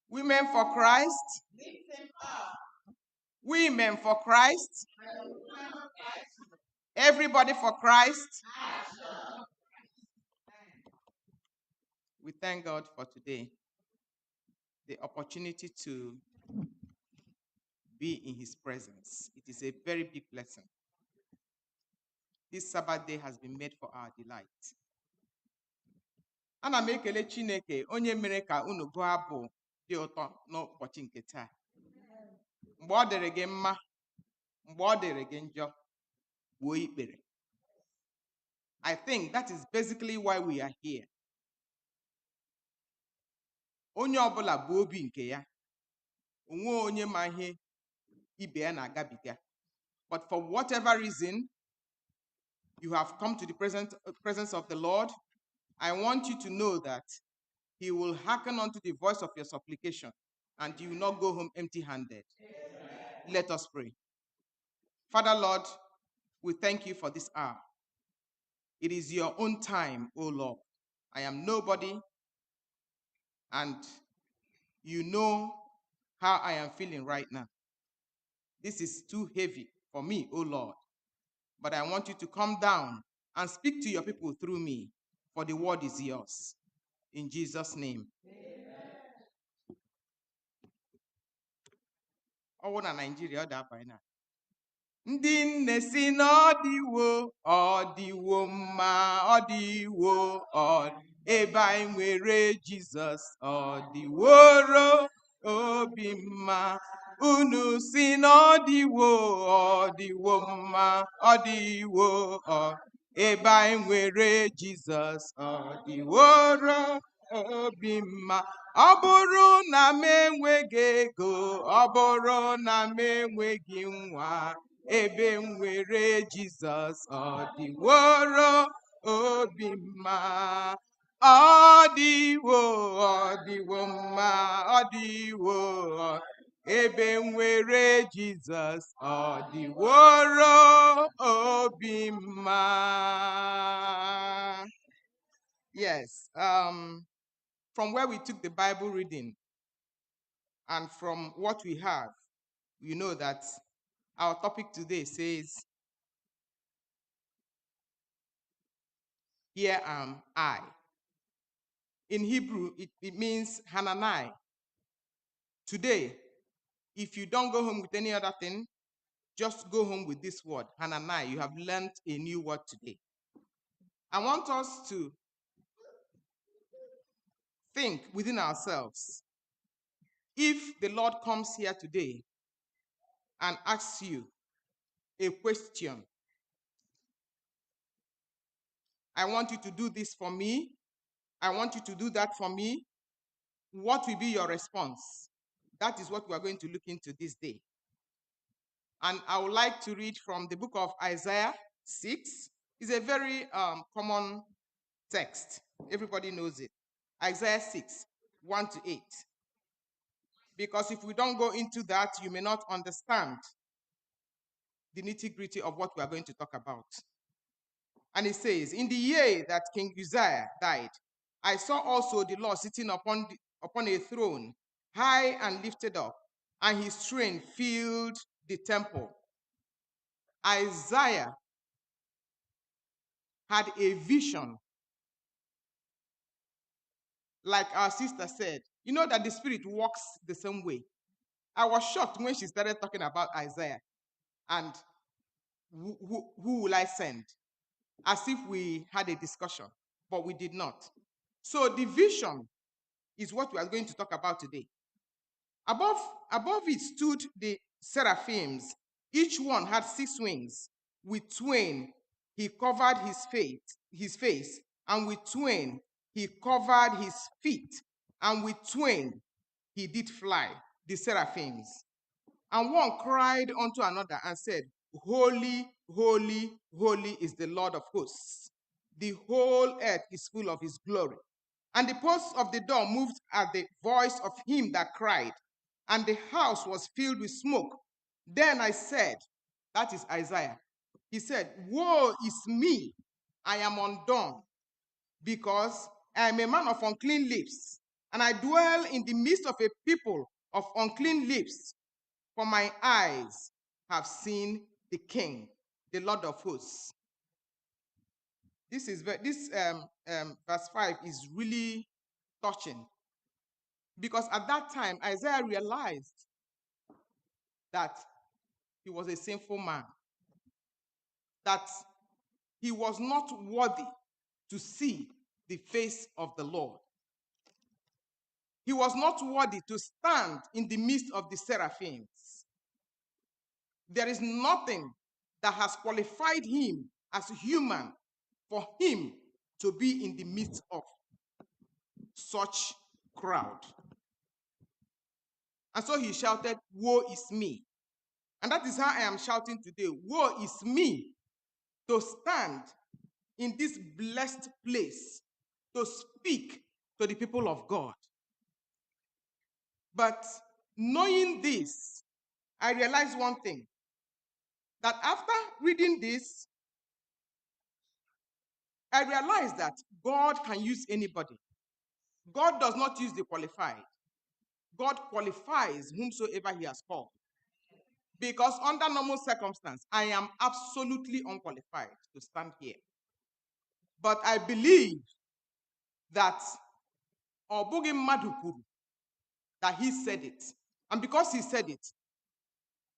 K: Women for Christ. Women for Christ. Everybody for Christ. We thank God for today, the opportunity to be in his presence. It is a very big blessing. This Sabbath day has been made for our delight. Ana m ekele Chineke onye mere ka unu gụọ abụ dị ụtọ n'ụbọchị nke taa. Mgbe ọ dịrị gị mma, mgbe ọ dịrị gị njọ, gbuo ikpere. I think that is basically why we are here. Onye ọbụla bụ obi nke ya. Onwe onye ma ihe ibe ya na-agabiga. But for whatever reason, you have come to the presence of the Lord. I want you to know that he will hearken unto the voice of your supplication, and you will not go home empty-handed. Let us pray. Father, Lord, we thank you for this hour. It is your own time, O Lord. I am nobody, and you know how I am feeling right now. This is too heavy for me, O Lord. But I want you to come down and speak to your people through me, for the word is yours. In Jesus' name. Ọwụ na Nigeria ọ da-abanye na. Ndị nne si na ọ dịwo mma, ebe anyị nwere Jizọs, ọ dịworo obi mma. Unu si na ọ dịwo mma, ebe anyị nwere Jizọs, ọ dịworo obi mma. Ọ bụrụ na m enweghị ego, ọ bụrụ na m enweghị nwa, ebe m nwere Jizọs, ọ dịworo obi mma. Ọ dịwo mma, ebe m nwere Jizọs, ọ dịworo obi mma. Yes, from where we took the Bible reading and from what we have, you know that our topic today says, here am I. In Hebrew, it means Hananai. Today, if you don't go home with any other thing, just go home with this word, Hananai. You have learned a new word today. I want us to think within ourselves. If the Lord comes here today and asks you a question, I want you to do this for me, I want you to do that for me, what will be your response? That is what we are going to look into this day. And I would like to read from the book of Isaiah 6. It's a very common text. Everybody knows it. Isaiah 6, 1 to 8. Because if we don't go into that, you may not understand the nitty-gritty of what we are going to talk about. And it says, in the year that King Uzziah died, I saw also the Lord sitting upon a throne, high and lifted up, and his train filled the temple. Isaiah had a vision, like our sister said. You know that the Spirit works the same way. I was shocked when she started talking about Isaiah and who will I send? As if we had a discussion, but we did not. So the vision is what we are going to talk about today. Above it stood the seraphims. Each one had 6 wings. With twain he covered his face, and with twain he covered his feet, and with twain he did fly, the seraphims. And one cried unto another and said, Holy, holy, holy is the Lord of hosts. The whole earth is full of his glory. And the posts of the door moved at the voice of him that cried, and the house was filled with smoke. Then I said, that is Isaiah, he said, Woe is me, I am undone, because I am a man of unclean lips, and I dwell in the midst of a people of unclean lips, for my eyes have seen the King, the Lord of hosts. This verse 5 is really touching, because at that time Isaiah realized that he was a sinful man, that he was not worthy to see the face of the Lord. He was not worthy to stand in the midst of the seraphims. There is nothing that has qualified him as human for him to be in the midst of such crowd. And so he shouted, "Woe is me." And that is how I am shouting today. Woe is me to stand in this blessed place to speak to the people of God. But knowing this, I realized one thing, that after reading this, I realized that God can use anybody. God does not use the qualified. God qualifies whomsoever he has called. Because under normal circumstances, I am absolutely unqualified to stand here. But I believe that Obugi Madukuru, that he said it. And because he said it,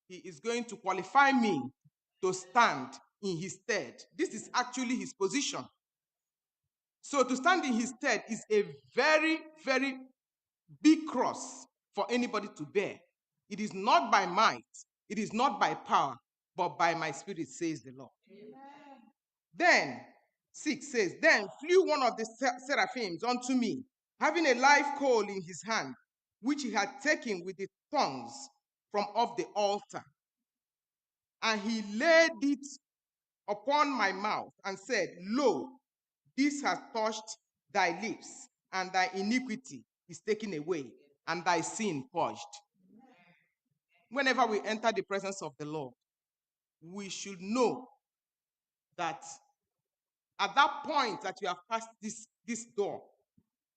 K: he is going to qualify me to stand in his stead. This is actually his position. So to stand in his stead is a very, very big cross for anybody to bear. It is not by might, it is not by power, but by my spirit, says the Lord. Amen. Then 6 says, then flew one of the seraphims unto me, having a live coal in his hand, which he had taken with the tongues from off the altar. And he laid it upon my mouth and said, lo, this has touched thy lips, and thy iniquity is taken away, and thy sin purged. Whenever we enter the presence of the Lord, we should know that at that point that you have passed this door,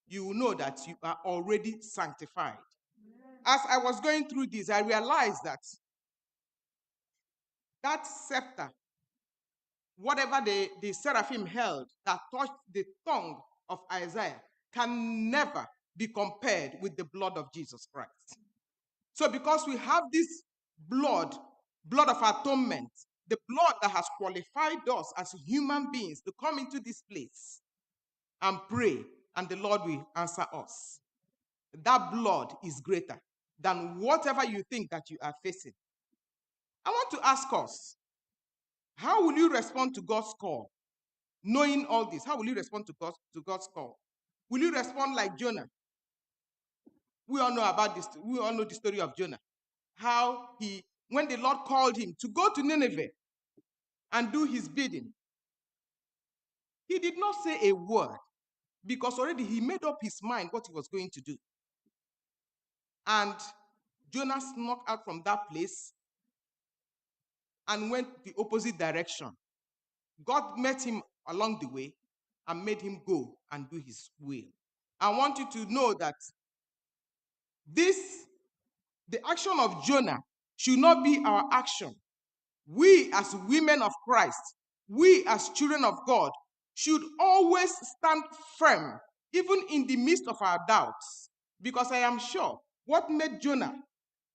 K: you will know that you are already sanctified. As I was going through this, I realized that that scepter, whatever the seraphim held that touched the tongue of Isaiah, can never be compared with the blood of Jesus Christ. So because we have this blood of atonement, the blood that has qualified us as human beings to come into this place and pray, and the Lord will answer us. That blood is greater than whatever you think that you are facing. I want to ask us, how will you respond to God's call? Knowing all this, how will you respond to God's call? Will you respond like Jonah? We all know about this. We all know the story of Jonah. How when the Lord called him to go to Nineveh and do his bidding, he did not say a word, because already he made up his mind what he was going to do. And Jonah snuck out from that place and went the opposite direction. God met him along the way and made him go and do his will. I want you to know that the action of Jonah should not be our action. We as women of Christ, we as children of God, should always stand firm, even in the midst of our doubts. Because I am sure what made Jonah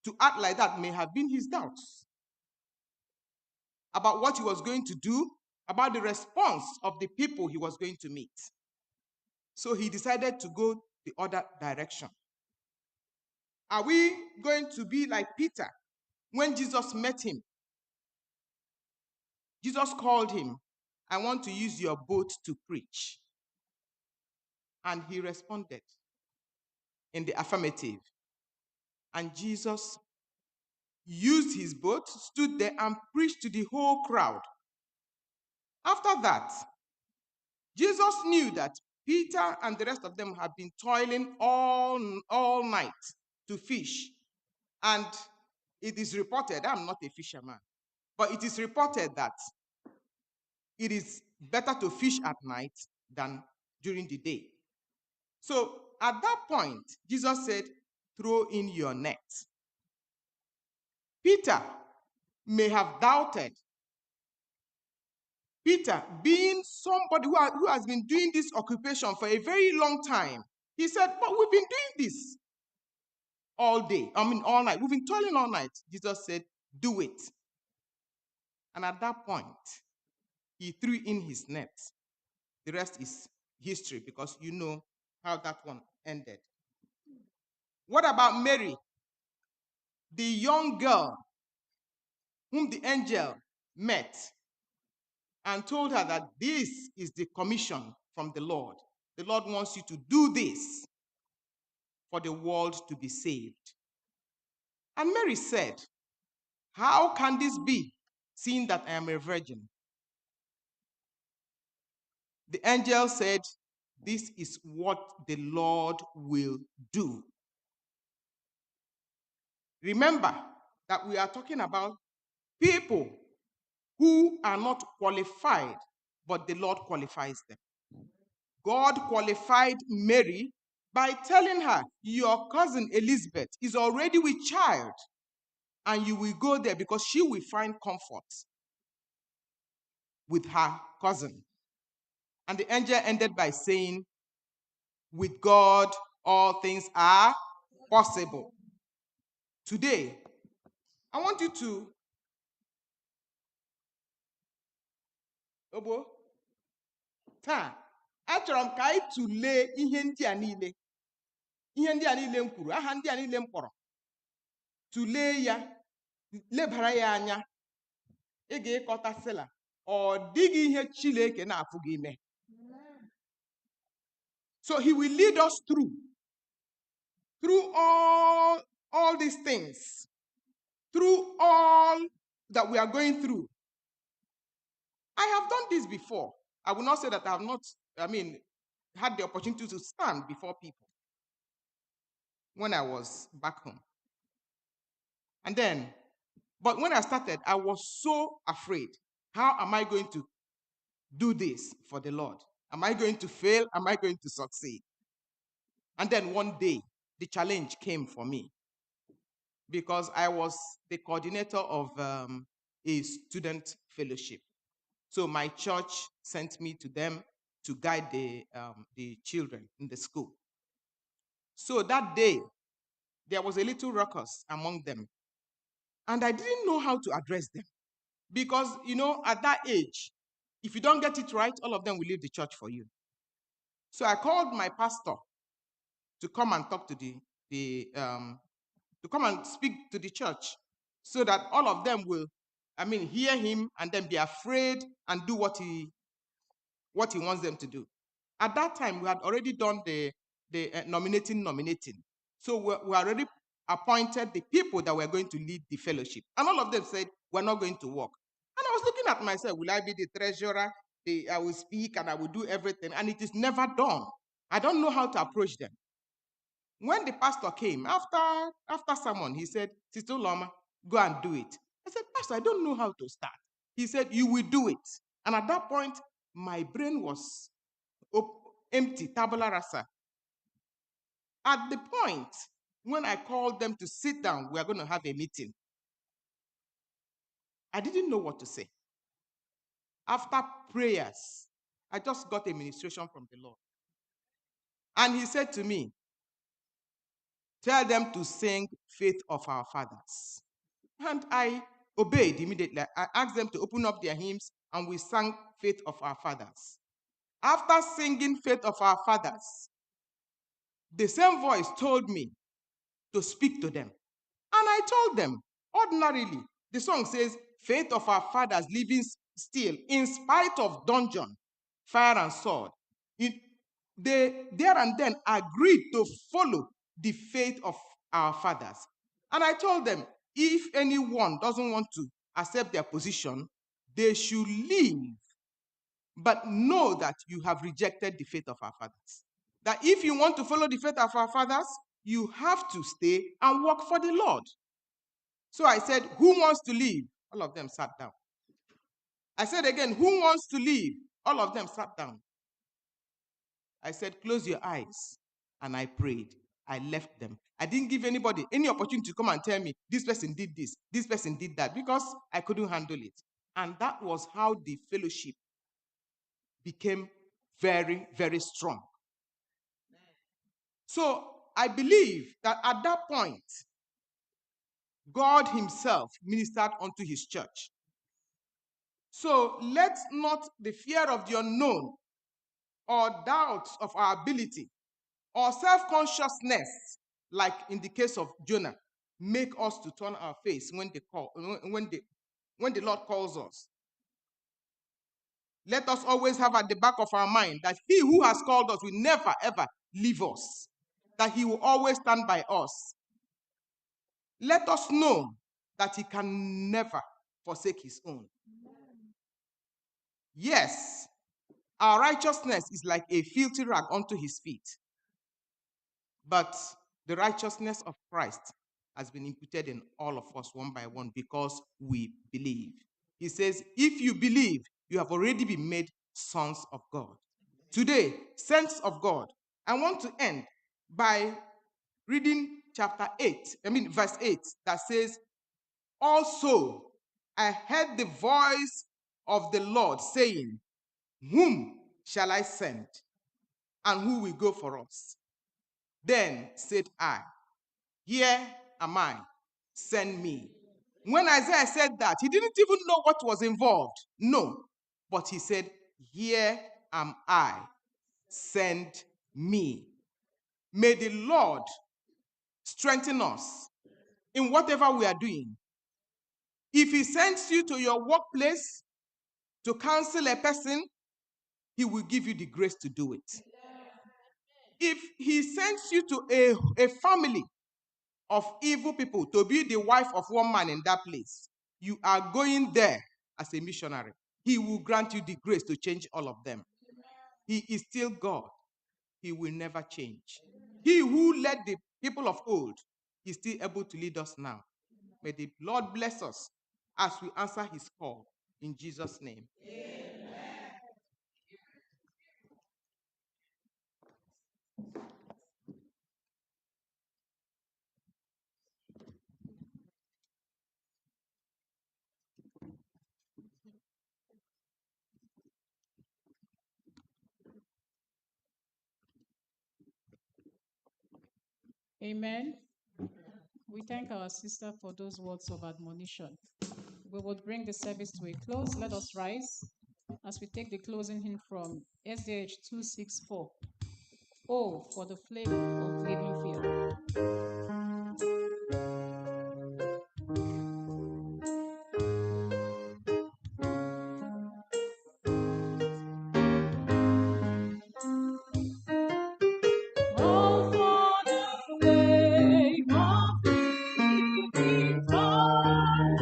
K: to act like that may have been his doubts about what he was going to do, about the response of the people he was going to meet. So he decided to go the other direction. Are we going to be like Peter when Jesus met him? Jesus called him, I want to use your boat to preach. And he responded in the affirmative. And Jesus used his boat, stood there, and preached to the whole crowd. After that, Jesus knew that Peter and the rest of them had been toiling all night to fish. And it is reported, I'm not a fisherman, but it is reported that it is better to fish at night than during the day. So at that point, Jesus said, throw in your net. Peter may have doubted. Peter, being somebody who has been doing this occupation for a very long time, he said, but we've been doing this all day. All night. We've been toiling all night. Jesus said, do it. And at that point, he threw in his net. The rest is history because you know how that one ended. What about Mary, the young girl whom the angel met and told her that this is the commission from the Lord? The Lord wants you to do this for the world to be saved. And Mary said, how can this be, seeing that I am a virgin? The angel said, this is what the Lord will do. Remember that we are talking about people who are not qualified, but the Lord qualifies them. God qualified Mary by telling her, your cousin Elizabeth is already with child, and you will go there because she will find comfort with her cousin. And the angel ended by saying, with God, all things are possible. Today, I want you to, Obo, taa, achọrọ m ka anyị tụlee ihe ndị a niile. Ihe ndị a niile m kwuru, aha ndị a niile m kpọrọ. Tụlee ya, lebara ya anya. Ị ga-ịkọtasịla, ọ dịghị ihe Chineke na-apụghị ime. So he will lead us through all these things, through all that we are going through. I have done this before. I will not say that I have not, had the opportunity to stand before people when I was back home. And then, but when I started, I was so afraid. How am I going to do this for the Lord? Am I going to fail? Am I going to succeed? And then one day, the challenge came for me because I was the coordinator of a student fellowship. So my church sent me to them to guide the children in the school. So that day, there was a little ruckus among them. And I didn't know how to address them. Because, at that age, if you don't get it right, all of them will leave the church for you. So I called my pastor to come and talk to to come and speak to the church so that all of them will, hear him and then be afraid and do what he wants them to do. At that time, we had already done the nominating. So we already appointed the people that were going to lead the fellowship. And all of them said, we're not going to work. And I was looking at myself, will I be the treasurer? I will speak and I will do everything. And it is never done. I don't know how to approach them. When the pastor came, after sermon, he said, Sister Loma, go and do it. I said, Pastor, I don't know how to start. He said, you will do it. And at that point, my brain was empty, tabula rasa. At the point when I called them to sit down, we are going to have a meeting, I didn't know what to say. After prayers, I just got a ministration from the Lord. And he said to me, tell them to sing Faith of Our Fathers. And I obeyed immediately. I asked them to open up their hymns, and we sang Faith of Our Fathers. After singing Faith of Our Fathers, the same voice told me to speak to them. And I told them, ordinarily, the song says, faith of our fathers living still, in spite of dungeon, fire and sword. They there and then agreed to follow the faith of our fathers. And I told them, if anyone doesn't want to accept their position, they should leave. But know that you have rejected the faith of our fathers. That if you want to follow the faith of our fathers, you have to stay and work for the Lord. So I said, who wants to leave? All of them sat down. I said again, who wants to leave? All of them sat down. I said, close your eyes. And I prayed. I left them. I didn't give anybody any opportunity to come and tell me, this person did this person did that, because I couldn't handle it. And that was how the fellowship became very, very strong. So I believe that at that point, God himself ministered unto his church. So let not the fear of the unknown or doubts of our ability or self-consciousness, like in the case of Jonah, make us to turn our face when the Lord calls us. Let us always have at the back of our mind that he who has called us will never, ever leave us, that he will always stand by us. Let us know that he can never forsake his own. Yes, our righteousness is like a filthy rag unto his feet, but the righteousness of Christ has been imputed in all of us one by one because we believe. He says, if you believe, you have already been made sons of God. Today, saints of God, I want to end by reading verse 8, that says, also I heard the voice of the Lord saying, whom shall I send? And who will go for us? Then said I, here am I, send me. When Isaiah said that, he didn't even know what was involved. No. But he said, here am I, send me. May the Lord strengthen us in whatever we are doing. If he sends you to your workplace to counsel a person, he will give you the grace to do it. If he sends you to a family of evil people to be the wife of one man in that place, you are going there as a missionary. He will grant you the grace to change all of them. He is still God. He will never change. He who led the people of old is still able to lead us now. May the Lord bless us as we answer his call. In Jesus' name.
L: Amen. We thank our sister for those words of admonition. We will bring the service to a close. Let us rise as we take the closing hymn from SDH 264. Oh, for the flavor of living field.
I: Oh, for the flame of living fire,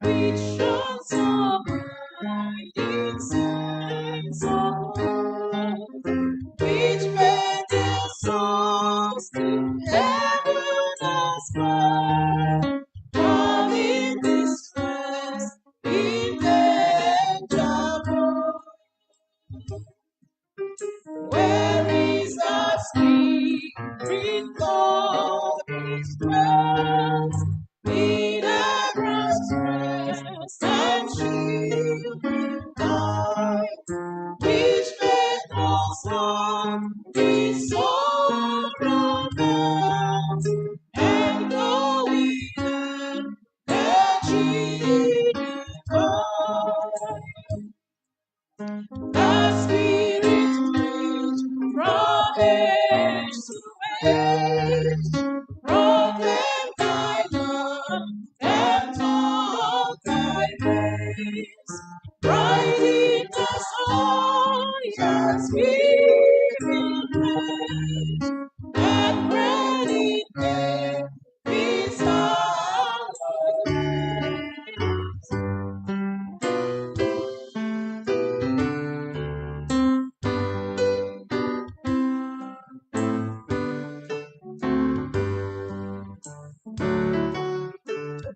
I: which shines so bright in saints of God, which made their souls to heaven aspire, having this rest in danger broke. Where is the spirit God which dwells in Abraham's rest and shielding light, which made us one with sorrow melt, and going in the chilling light. The Spirit which from age to age proclaimed thy love and taught thy ways, bright in the science giving age, and great in them is our grace.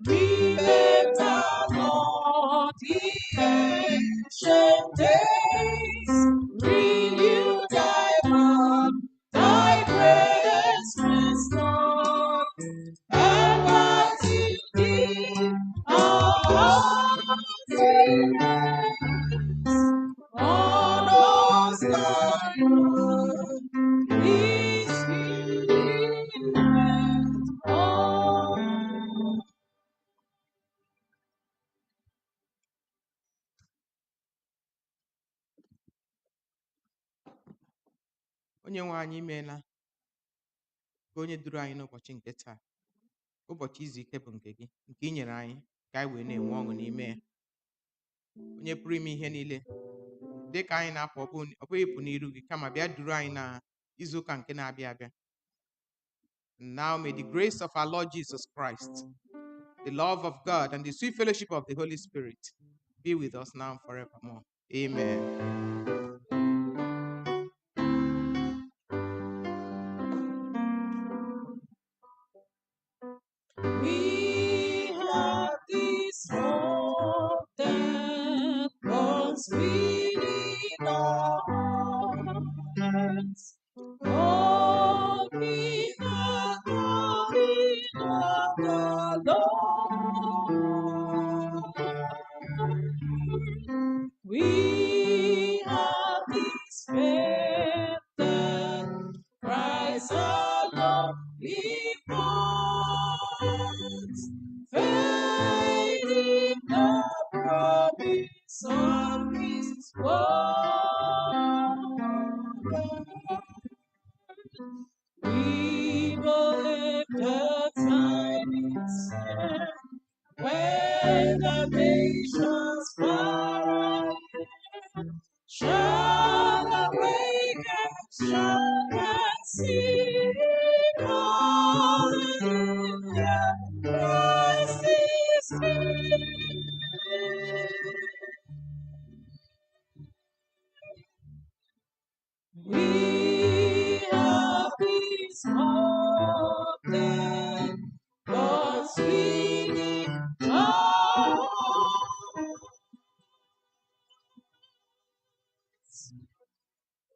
I: Remember, Lord, the ancient days, renew
K: Onye nwe anyị imeela ka onye duru anyị n'ụbọchị nke taa. Ụbọchị izu ike bụ nke gị, nke i nyere anyị ka anyị wee na-enwe ọṅụ n'ime ya. Onye pụrụ ime ihe niile, dị ka anyị na-apụ ọ bụghị ịpụ n'iru gị, kama bịa duru anyị na izu ụka nke na-abịa abịa. Now may the grace of our Lord Jesus Christ, the love of God, and the sweet fellowship of the Holy Spirit be with us now and forevermore. Amen.
I: We have this hope that was within our hearts, hope in the coming of the Lord. We have this faith that Christ our Lord departs, faith in the promise of His word. We believe the time is near when the nations far ahead shall awake and shout and sing, Hallelujah, Christ is King. We have this hope that God's leading us.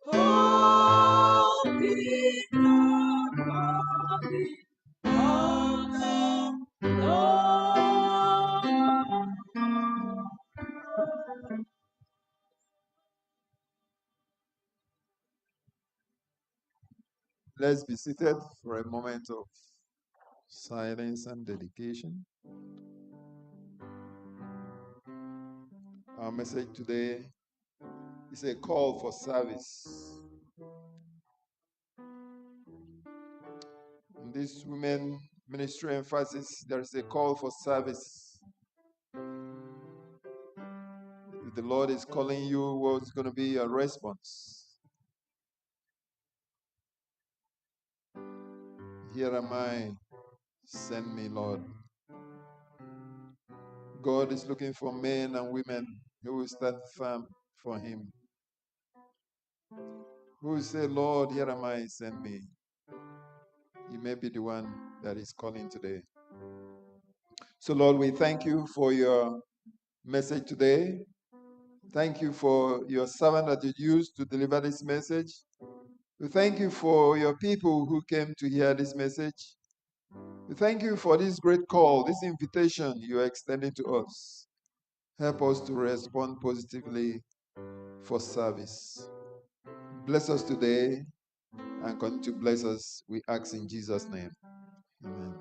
I: Hope in the coming of the Lord.
G: Let's be seated for a moment of silence and dedication. Our message today is a call for service. In this women ministry emphasis, there is a call for service. If the Lord is calling you, what's going to be your response? Here am I, send me, Lord. God is looking for men and women who will stand firm for Him, who will say, Lord, here am I, send me. You may be the one that is calling today. So, Lord, we thank you for your message today. Thank you for your servant that you used to deliver this message. We thank you for your people who came to hear this message. We thank you for this great call, this invitation you are extending to us. Help us to respond positively for service. Bless us today and continue to bless us. We ask in Jesus' name. Amen.